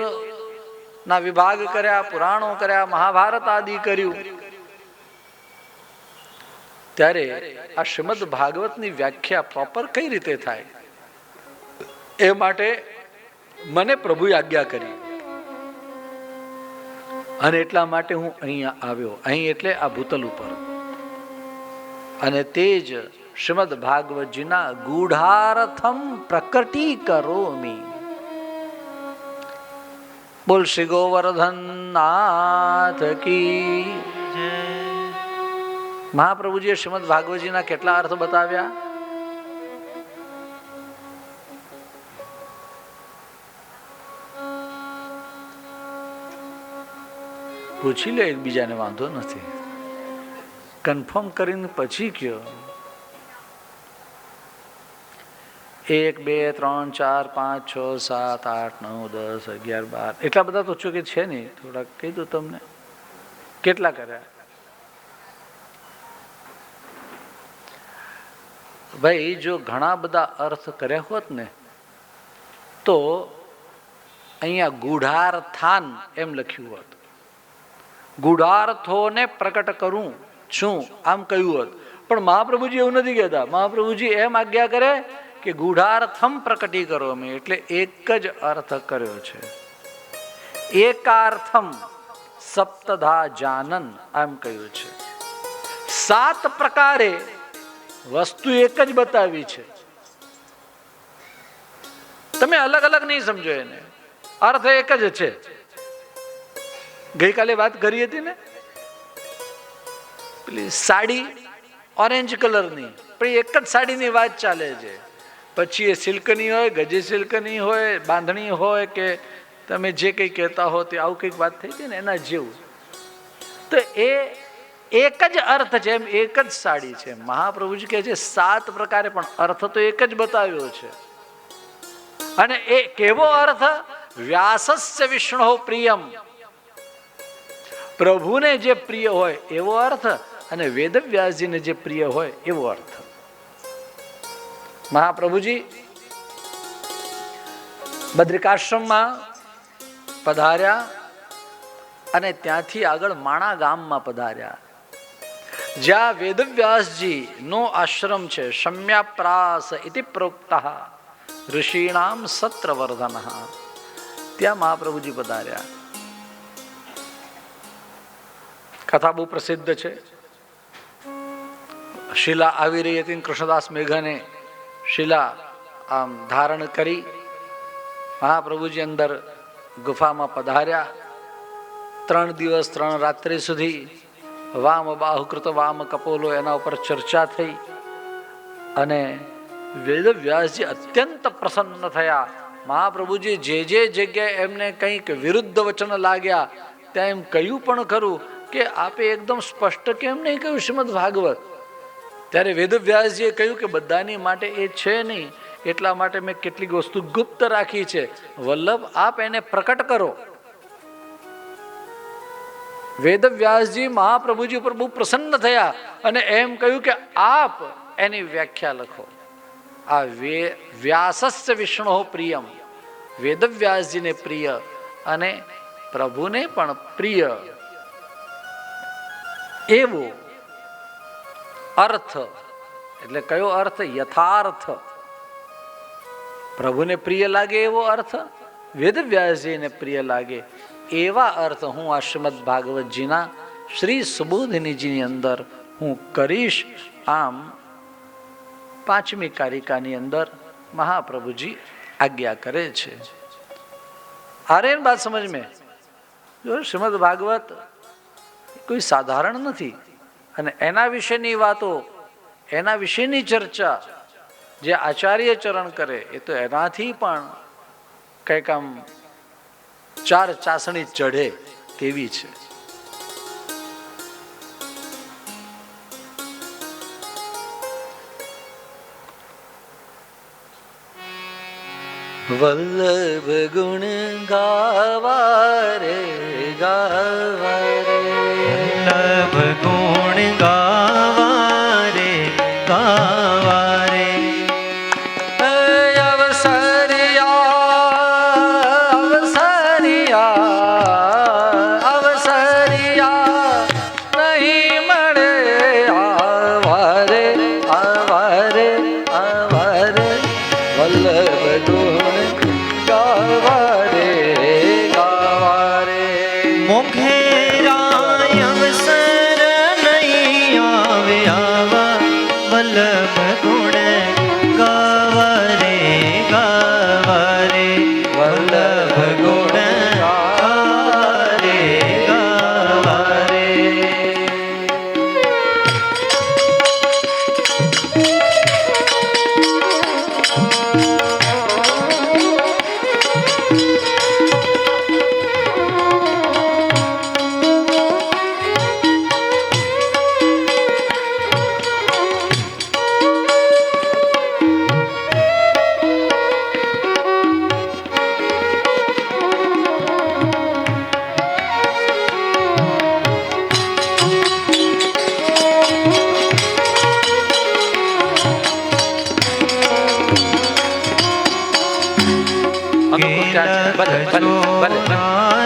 ના વિભાગ કર્યા, પુરાણો કર્યા, મહાભારત આદિ કર્યું. ત્યારે આ શ્રીમદ ભાગવતની વ્યાખ્યા પ્રોપર કઈ રીતે થાય એ માટે મને પ્રભુએ આજ્ઞા કરી અને એટલા માટે હું અહીંયા આવ્યો. અહીં એટલે આ ભૂતલ ઉપર. અને તે જ શ્રીમદ ભાગવતજીના ગૂઢાર્થમ પ્રકટીકરોમિ. બોલ શ્રી ગોવર્ધન નાથ કી જય. મહાપ્રભુજીએ શ્રીમદ ભાગવતજીના કેટલા અર્થ બતાવ્યા? પૂછી લે એકબીજાને, વાંધો નથી, કન્ફર્મ કરીને પછી કયો. 1 2 3 4 5 6 7 8 9 10 11 12 એટલા બધા તો ચોકે છે નહીં. થોડાક કહી દઉં તમને કેટલા કર્યા. ભાઈ જો ઘણા બધા અર્થ કર્યા હોત ને તો અહીંયા ગૂઢાર્થાન એમ લખ્યું હોત. ગૂઢાર્થોને પ્રકટ કરું છું આમ કહ્યું હોત. પણ મહાપ્રભુજી એવું નથી કહેતા. મહાપ્રભુજી એમ આજ્ઞા કરે કે ગૂઢાર્થમ પ્રકટી કરો અમે, એટલે એક જ અર્થ કર્યો છે. એકાર્થમ સપ્તધા જાનન આમ કહ્યું છે. 7 પ્રકારે વસ્તુ એક જ બતાવી છે. તમે અલગ અલગ નહીં સમજો એને, અર્થ એક જ છે. ગઈકાલે વાત કરી હતી ને પેલી સાડી ઓરેન્જ કલરની, પણ એક જ સાડીની વાત ચાલે છે. પછી એ સિલ્કની હોય, ગજે સિલ્કની હોય, બાંધણી હોય કે તમે જે કંઈ કહેતા હો તે આવું કંઈક વાત થઈ હતી ને એના જેવું. તો એ એક જ અર્થ છે, એમ એક જ સાડી છે. મહાપ્રભુજી કહે છે 7 પ્રકારે, પણ અર્થ તો એક જ બતાવ્યો છે. અને એ કેવો અર્થ? વ્યાસસ્ય વિષ્ણુ પ્રિયમ, પ્રભુને જે પ્રિય હોય એવો અર્થ, અને વેદવ્યાસજીને જે પ્રિય હોય એવો અર્થ. મહાપ્રભુજી બદ્રિકાશ્રમમાં પધાર્યા અને ત્યાંથી આગળ માણા ગામમાં પધાર્યા, જ્યાં વેદવ્યાસજી નો આશ્રમ છે. શમ્યાપ્રાસ ઇતિ પ્રોક્તઃ ઋષિણામ સત્રવર્ધન. ત્યાં મહાપ્રભુજી પધાર્યા. કથા બહુ પ્રસિદ્ધ છે. શિલા આવી રહી હતી, કૃષ્ણદાસ મેઘને શિલા આમ ધારણ કરી મહાપ્રભુજી અંદર ગુફામાં પધાર્યા. 3 દિવસ 3 રાત્રિ સુધી વામ બાહુકૃત વામ કપોલો એના ઉપર ચર્ચા થઈ અને વેદવ્યાસજી અત્યંત પ્રસન્ન થયા. મહાપ્રભુજી જે જગ્યાએ એમને કંઈક વિરુદ્ધ વચન લાગ્યા ત્યાં એમ કહ્યું પણ ખરું કે આપે એકદમ સ્પષ્ટ કેમ નહીં કહ્યું શ્રીમદ ભાગવત. ત્યારે વેદવ્યાસજીએ કહ્યું કે બધાની માટે એ છે નહીં, એટલા માટે મેં કેટલીક વસ્તુ ગુપ્ત રાખી છે. વલ્લભ આપ એને પ્રકટ કરો. વેદવ્યાસજી મહાપ્રભુજી ઉપર બહુ પ્રસન્ન થયા અને એમ કહ્યું કે આપ એની વ્યાખ્યા લખો. આ વ્યાસસ્ય વિષ્ણુ પ્રિયમ, વેદવ્યાસજીને પ્રિય અને પ્રભુને પણ પ્રિય એવો અર્થ, એટલે કયો અર્થ? યથાર્થ. પ્રભુને પ્રિય લાગે એવો અર્થ, વેદવ્યાસજીને પ્રિય લાગે એવા અર્થ હું આ શ્રીમદ ભાગવતજીના શ્રી સુબોધિનીજીની અંદર હું કરીશ. આમ 5મી કારિકાની અંદર મહાપ્રભુજી આજ્ઞા કરે છે. આ રે બાત સમજ મેં, જો શ્રીમદ ભાગવત કોઈ સાધારણ નથી અને એના વિશેની વાતો, એના વિશેની ચર્ચા જે આચાર્ય ચરણ કરે એ તો એનાથી પણ કંઈક આમ 4 ચાસણી ચઢે તેવી છે. વલ્લભ ગુણ ગાવા રે ગાવા રે, વલ્લભ ગુણ ગાવા રે ગાવા રે,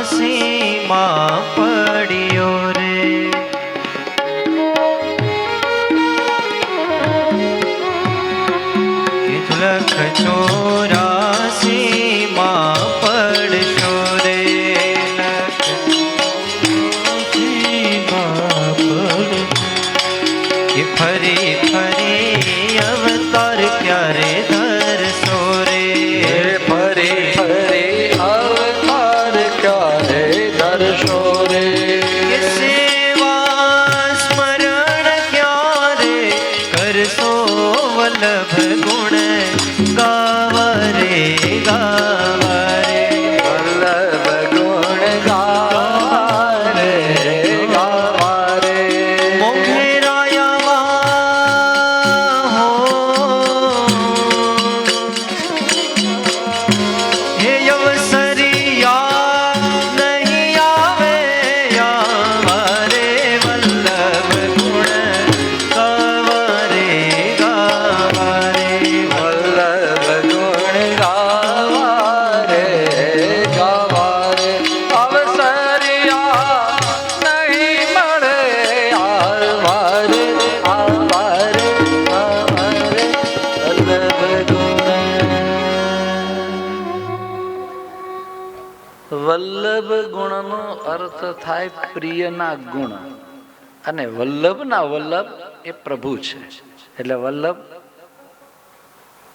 ચોરાસીમાં પડ્યો રે, લખ 84માં પડશો રે, ફરી ફરી અવતાર ક્યારે ધરશો રે, ફરી ફરી અવતાર ક્યારે ધરશો રે, સેવા સ્મરણ ક્યારે કરશો, વલ્લભ ગુણ ગાવા રે ગાવા રે, વલ્લભ ગુણ ગાવા રે ગાવા રે, મોઘેરાયામાં હો હે અવસરિયા નહીં આવે આવા રે, વલ્લભ ગુણ ગાવા રે ગાવા રે, વલ્લભ ગુણ ગાવા રે ગાવા રે, અવસરિયા નહીં મળે આવા રે આવા રે આવા રે, વલ્લભ ગુણ. વલ્લભ ગુણનો અર્થ થાય પ્રિયના ગુણ, અને વલ્લભના વલ્લભ એ પ્રભુ છે. એટલે વલ્લભ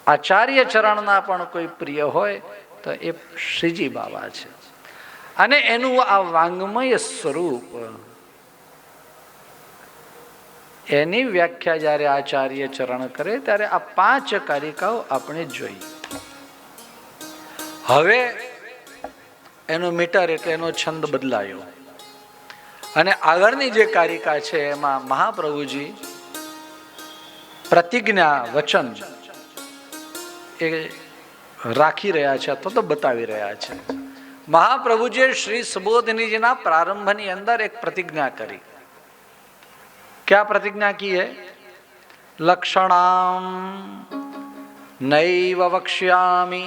આચાર્ય ચરણના પણ કોઈ પ્રિય હોય તો એ શ્રીજી બાબા છે. અને એનું આ વાંગમય સ્વરૂપ, એની વ્યાખ્યા જ્યારે આચાર્ય ચરણ કરે ત્યારે આ 5 કારિકાઓ આપણે જોઈ. હવે એનો મીટર એટલે એનો છંદ બદલાયો અને આગળની જે કારિકા છે એમાં મહાપ્રભુજી પ્રતિજ્ઞા વચન એ રાખી રહ્યા છે અથવા તો બતાવી રહ્યા છે. મહાપ્રભુજીએ શ્રી સુબોધનીજીના પ્રારંભની અંદર એક પ્રતિજ્ઞા કરી. क्या प्रतिज्ञा की है? लक्षणाम नैव वक्ष्यामि,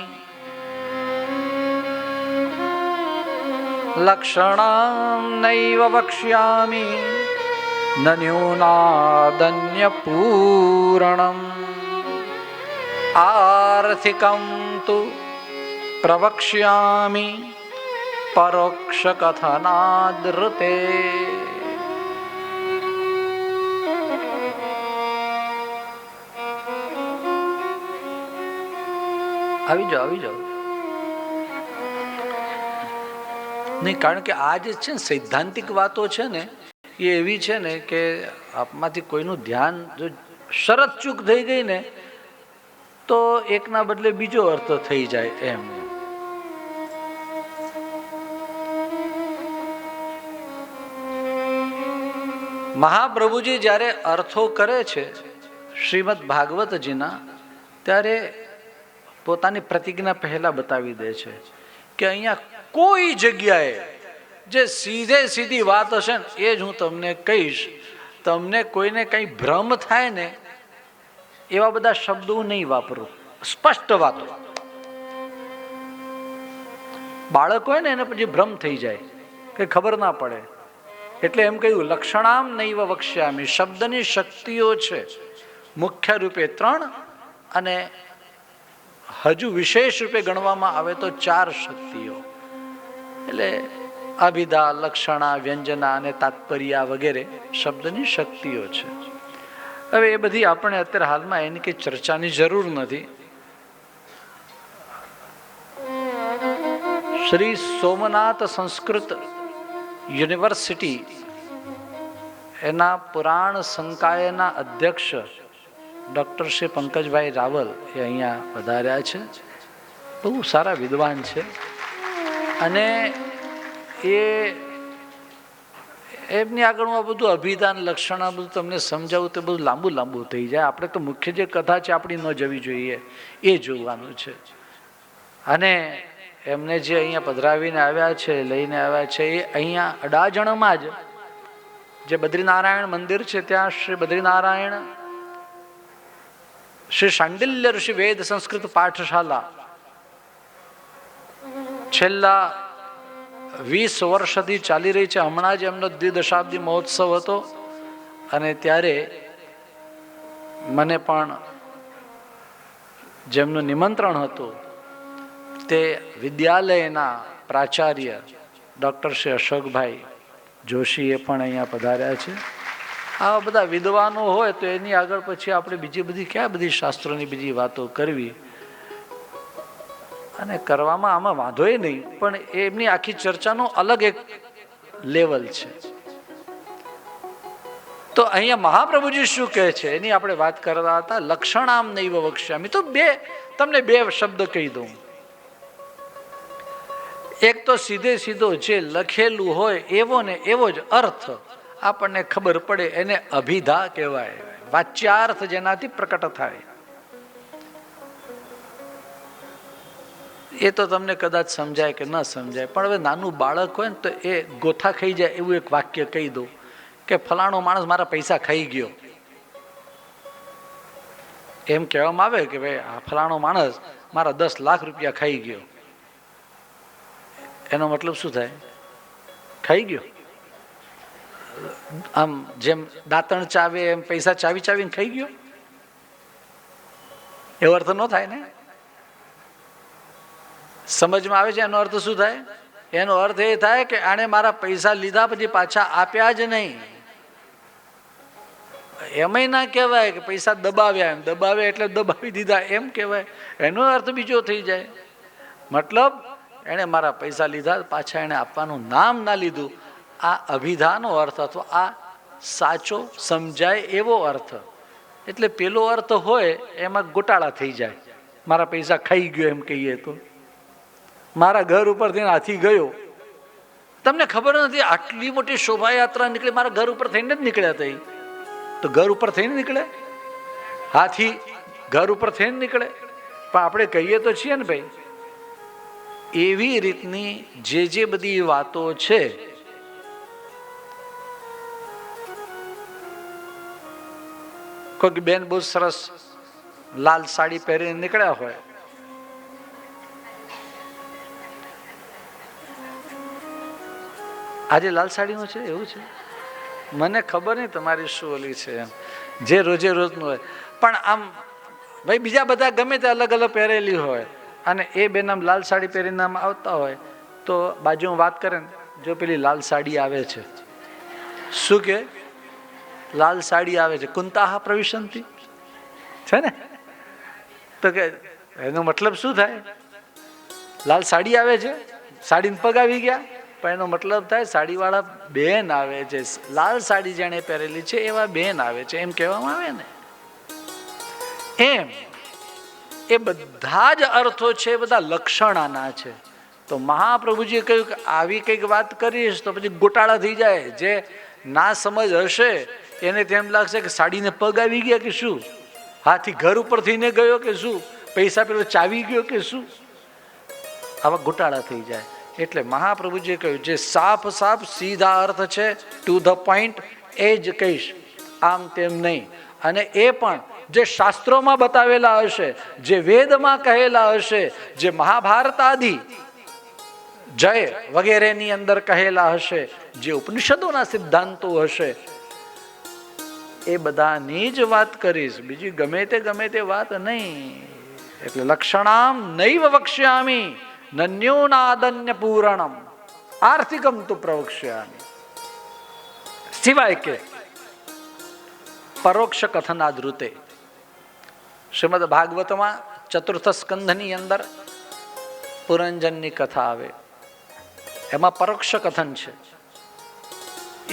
लक्षणाम नैव वक्ष्यामि न न्यूनादन्य पूरणम आर्थिकम तु प्रवक्ष्यामि परोक्ष कथनादृते. આવી જાઓ. નહીં, કારણ કે આ જે છે ને સૈદ્ધાંતિક વાતો છે ને એ એવી છે ને કે આપમાંથી કોઈનું ધ્યાન જો શરત ચૂક થઈ ગઈ ને તો એકના બદલે બીજો અર્થ થઈ જાય એમ. મહાપ્રભુજી જ્યારે અર્થો કરે છે શ્રીમદ ભાગવતજીના, ત્યારે પોતાની પ્રતિજ્ઞા પહેલા બતાવી દે છે કે અહીંયા કોઈ જગ્યાએ જે સીધી વાત હશે ને એ જ હું તમને કહીશ. તમને કોઈને કંઈ ભ્રમ થાય ને એવા બધા શબ્દો નહીં વાપરું, સ્પષ્ટ વાતો. બાળક હોય ને એને પછી ભ્રમ થઈ જાય, કંઈ ખબર ના પડે. એટલે એમ કહ્યું લક્ષણામ નૈવ વક્ષ્યામિ. શબ્દની શક્તિઓ છે મુખ્ય રૂપે 3 અને હજુ વિશેષ રૂપે ગણવામાં આવે તો 4 શક્તિઓ. એટલે અભિધા, લક્ષણા, વ્યંજના અને તાત્પર્ય વગેરે શબ્દની શક્તિઓ છે. હવે એ બધી આપણે અત્યારે હાલમાં એની કંઈ ચર્ચાની જરૂર નથી. શ્રી સોમનાથ સંસ્કૃત યુનિવર્સિટી એના પુરાણ સંકાયના અધ્યક્ષ ડૉક્ટર શ્રી પંકજભાઈ રાવલ એ અહીંયા પધાર્યા છે. બહુ સારા વિદ્વાન છે અને એમની આગળ આ બધું અભિધાન, લક્ષણ આ બધું તમને સમજાવું તો બધું લાંબુ થઈ જાય. આપણે તો મુખ્ય જે કથા છે આપણી ન જવી જોઈએ એ જોવાનું છે. અને એમને જે અહીંયા પધરાવીને આવ્યા છે, લઈને આવ્યા છે, એ અહીંયા અડાજણમાં જ જે બદ્રીનારાયણ મંદિર છે ત્યાં શ્રી બદ્રીનારાયણ શ્રી શાંડિલ્ય ઋષિ વેદ સંસ્કૃત પાઠશાલા છેલ્લા 20 વર્ષથી ચાલી રહી છે. હમણાં જ એમનો દ્વિદશાબ્દી મહોત્સવ હતો અને ત્યારે મને પણ જેમનું નિમંત્રણ હતું તે વિદ્યાલયના પ્રાચાર્ય ડૉક્ટર શ્રી અશોકભાઈ જોશી એ પણ અહીંયા પધાર્યા છે. આવા બધા વિદ્વાનો હોય તો એની આગળ પછી આપણે બીજી બધી ક્યાં બધી શાસ્ત્રોની બીજી વાતો કરવી, અને કરવામાં આમાં વાંધોય નહીં, પણ એમની આખી ચર્ચાનો અલગ એક લેવલ છે. તો અહીંયા મહાપ્રભુજી શું કહે છે એની આપણે વાત કરતા હતા. લક્ષણામ નૈવ વક્ષ્યામિ. તો તમને બે શબ્દ કહી દઉં. એક તો સીધો જે લખેલું હોય એવો ને એવો જ અર્થ આપણને ખબર પડે એને અભિધા કહેવાય. વાચ્યાર્થ જેનાથી પ્રકટ થાય એ તો તમને કદાચ સમજાય કે ન સમજાય. પણ હવે નાનું બાળક હોય ને તો એ ગોથા ખાઈ જાય એવું એક વાક્ય કહી દઉં કે ફલાણો માણસ મારા પૈસા ખાઈ ગયો. એમ કહેવામાં આવે કે ભાઈ આ ફલાણો માણસ મારા 10 લાખ રૂપિયા ખાઈ ગયો. એનો મતલબ શું થાય? ખાઈ ગયો. આમ જેમ દાંતણ ચાવે એમ પૈસા ચાવીને ખાઈ ગયો, એવો અર્થ ન થાય ને. સમજમાં આવે છે એનો અર્થ શું થાય? એનો અર્થ એ થાય કે આણે મારા પૈસા લીધા પછી પાછા આપ્યા જ નહીં. એમાંય ના કહેવાય કે પૈસા દબાવ્યા, એમ દબાવ્યા એટલે દબાવી દીધા એમ કહેવાય. એનો અર્થ બીજો થઈ જાય. મતલબ એણે મારા પૈસા લીધા, પાછા એણે આપવાનું નામ ના લીધું. આ અભિધાનો અર્થ અથવા આ સાચો સમજાય એવો અર્થ. એટલે પેલો અર્થ હોય એમાં ગોટાળા થઈ જાય. મારા પૈસા ખાઈ ગયો એમ કહીએ તો, મારા ઘર ઉપરથી હાથી ગયો. તમને ખબર નથી આટલી મોટી શોભાયાત્રા નીકળે, મારા ઘર ઉપર થઈને જ નીકળ્યા હતા. તો ઘર ઉપર થઈને નીકળે, હાથી ઘર ઉપર થઈને નીકળે. પણ આપણે કહીએ તો છીએ ને ભાઈ, એવી રીતની જે બધી વાતો છે કોઈ બેન બહુ સરસ લાલ સાડી પહેરીને નીકળ્યા હોય, આજે લાલ સાડીનું છે એવું છે, મને ખબર નહીં તમારી શું ઓલી છે એમ, જે રોજે રોજનું હોય. પણ આમ ભાઈ બીજા બધા ગમે તે અલગ અલગ પહેરેલી હોય અને એ બેન આમ લાલ સાડી પહેરીને આમ આવતા હોય તો બાજુમાં વાત કરે ને, જો પેલી લાલ સાડી આવે છે, શું કે લાલ સાડી આવે છે, કુંતાહા પ્રવિશંતિ છે ને, તો કે એનો મતલબ શું થાય? લાલ સાડી આવે છે, સાડીને પગ આવી ગયા, પણ એનો મતલબ થાય સાડીવાળા બેન આવે છે, લાલ સાડી જેણે પહેરેલી છે એવા બેન આવે છે, એમ કહેવામાં આવે ને. એમ એ બધા જ અર્થો છે, બધા લક્ષણાના છે. તો મહાપ્રભુજીએ કહ્યું કે આવી કંઈક વાત કરીશ તો પછી ગોટાળા થઈ જાય. જે ના સમજ હશે એને તેમ લાગશે કે સાડીને પગ આવી ગયા કે શું, હાથી ઘર ઉપર થઈને ગયો કે શું, પૈસા પેલો ચાવી ગયો કે શું, આવા ગોટાળા થઈ જાય. એટલે મહાપ્રભુજીએ કહ્યું જે સાફ સાફ સીધા અર્થ છે, ટુ ધ પોઈન્ટ, એ જ કહીશ, આમ તેમ નહીં. અને એ પણ જે શાસ્ત્રોમાં બતાવેલા હશે, જે વેદમાં કહેલા હશે, જે મહાભારત આદિ જય વગેરેની અંદર કહેલા હશે, જે ઉપનિષદોના સિદ્ધાંતો હશે, એ બધાની જ વાત કરીશ, બીજી ગમે તે વાત નહીં. એટલે લક્ષણામ નૈવ વક્ષ્યામિ નન્યોનાદન્ય પૂરણમ આર્થિકમ તુ પ્રવક્ષ્યામિ. સિવાય કે પરોક્ષ કથનાદૃતે શ્રીમદ ભાગવતમાં ચતુર્થ સ્કંધની અંદર પુરંજનની કથા આવે, એમાં પરોક્ષ કથન છે.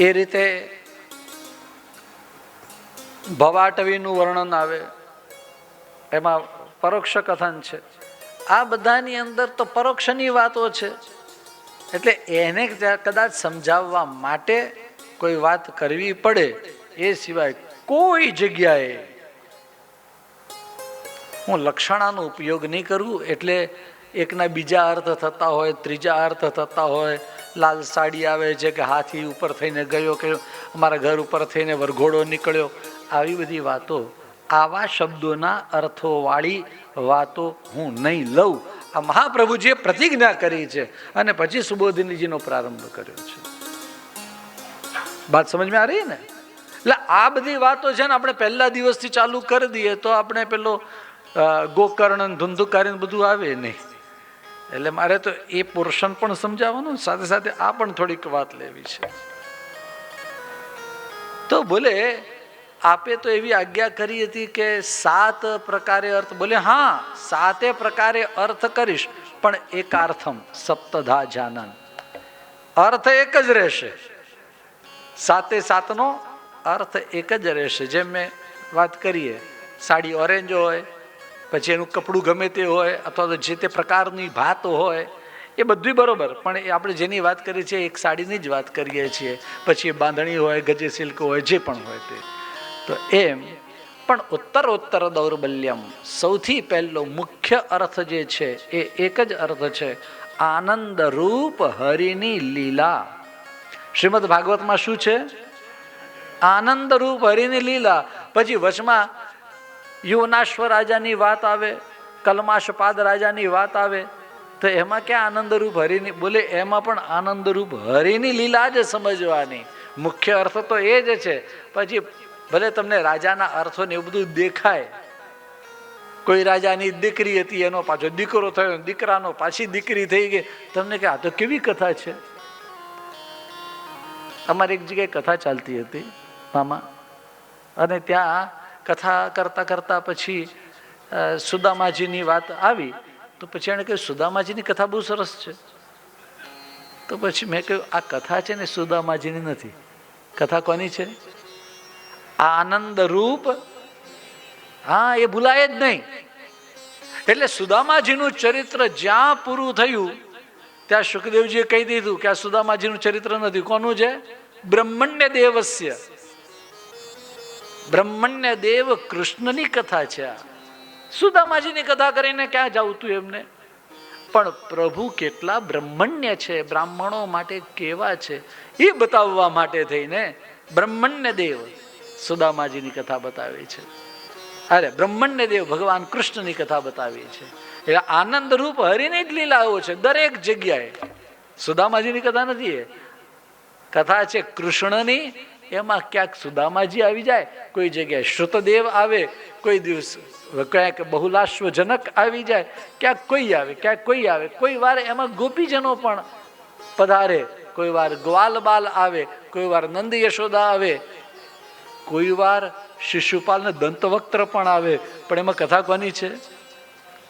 એ રીતે ભવાટવીનું વર્ણન આવે, એમાં પરોક્ષ કથન છે. આ બધાની અંદર તો પરોક્ષની વાતો છે. એટલે એને કદાચ સમજાવવા માટે કોઈ વાત કરવી પડે, એ સિવાય કોઈ જગ્યાએ હું લક્ષણાનો ઉપયોગ નહીં કરું. એટલે એકના બીજા અર્થ થતા હોય, ત્રીજા અર્થ થતા હોય, લાલ સાડી આવે છે કે હાથી ઉપર થઈને ગયો કે અમારા ઘર ઉપર થઈને વરઘોડો નીકળ્યો, આવી બધી વાતો, આવા શબ્દોના અર્થોવાળી વાતો હું નહીં લઉં. આ મહાપ્રભુજીએ પ્રતિજ્ઞા કરી છે અને પછી સુબોધિનીજીનો પ્રારંભ કર્યો છે. વાત સમજમાં આ રહી ને? એટલે આ બધી વાતો છે ને આપણે પહેલા દિવસથી ચાલુ કરી દઈએ તો આપણે પેલો ગોકર્ણ ધુંધુકારી બધું આવે નહીં. એટલે મારે તો એ પોર્શન પણ સમજાવવાનું, સાથે સાથે આ પણ થોડીક વાત લેવી છે. તો બોલે આપે તો એવી આજ્ઞા કરી હતી કે 7 પ્રકારે અર્થ. બોલે હા, 7 પ્રકારે અર્થ કરીશ, પણ એકાર્થમ સપ્તધા જાનન, અર્થ એક જ રહેશે. 7 નો અર્થ એક જ રહેશે. જેમ મેં વાત કરીએ, સાડી ઓરેન્જ હોય, પછી એનું કપડું ગમે તે હોય, અથવા તો જે તે પ્રકારની ભાત હોય, એ બધું બરોબર, પણ એ આપણે જેની વાત કરીએ છીએ એક સાડીની જ વાત કરીએ છીએ. પછી એ બાંધણી હોય, ગજે સિલ્ક હોય, જે પણ હોય તે. તો એમ પણ ઉત્તરોત્તર દૌર્બલ્યમ, સૌથી પહેલો મુખ્ય અર્થ જે છે એ એક જ અર્થ છે, આનંદ રૂપ હરિની લીલા. શ્રીમદ ભાગવતમાં શું છે? આનંદ રૂપ હરિની લીલા. પછી વચમાં યુવનાશ્વ રાજાની વાત આવે, કલમાશપાદ રાજાની વાત આવે, તો એમાં ક્યાં આનંદરૂપ હરિની? બોલે એમાં પણ આનંદરૂપ હરિની લીલા જ સમજવાની. મુખ્ય અર્થ તો એ જ છે. પછી ભલે તમને રાજાના અર્થો ને એવું બધું દેખાય, કોઈ રાજાની દીકરી હતી, એનો પાછો દીકરો થયો, દીકરાનો પાછી દીકરી થઈ ગઈ, તમને કે આ તો કેવી કથા છે. અમારી એક જગ્યાએ કથા ચાલતી હતી મામા, અને ત્યાં કથા કરતા કરતા પછી સુદામાજીની વાત આવી, તો પછી એણે કહ્યું સુદામાજીની કથા બહુ સરસ છે. તો પછી મેં કહ્યું આ કથા છે ને સુદામાજીની નથી, કથા કોની છે? આનંદ રૂપ. હા, એ ભૂલાય જ નહીં. એટલે સુદામાજીનું ચરિત્ર જ્યાં પૂરું થયું ત્યાં સુખદેવજીએ કહી દીધું કે આ સુદામાજીનું ચરિત્ર નથી. કોનું છે? બ્રહ્મણ્ય દેવસ્ય. બ્રહ્મણ્ય દેવ કૃષ્ણની કથા છે. આ સુદામાજીની કથા કરીને ક્યાં જવું તું એમને? પણ પ્રભુ કેટલા બ્રહ્મણ્ય છે, બ્રાહ્મણો માટે કેવા છે એ બતાવવા માટે થઈને બ્રહ્મણ્ય દેવ સુદામાજીની કથા બતાવી છે. અરે બ્રહ્મણ્ય દેવ ભગવાન કૃષ્ણની કથા બતાવી છે. એટલે આનંદ રૂપ હરિની જ લીલાઓ છે દરેક જગ્યાએ. સુદામાજીની કથા નથી, એ કથા છે કૃષ્ણની. એમાં ક્યાંક સુદામાજી આવી જાય, કોઈ જગ્યાએ શ્રુતદેવ આવે, કોઈ દિવસ ક્યાંક બહુલાશ્વજનક આવી જાય, ક્યાંક કોઈ આવે, ક્યાંક કોઈ આવે. કોઈ વાર એમાં ગોપીજનો પણ પધારે, કોઈ વાર ગ્વાલ બાલ આવે, કોઈ વાર નંદ યશોદા આવે, કોઈ વાર શિશુપાલ ને દંતવક્ત્ર પણ આવે. પણ એમાં કથા કોની છે?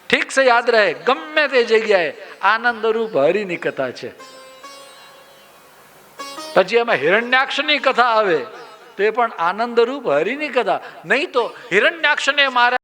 ઠીક છે, યાદ રહે. ગમે તે જગ્યાએ આનંદ રૂપ હરિની કથા છે. પછી એમાં હિરણ્યાક્ષની કથા આવે તો એ પણ આનંદ રૂપ હરિની કથા. નહીં તો હિરણ્યાક્ષને મારે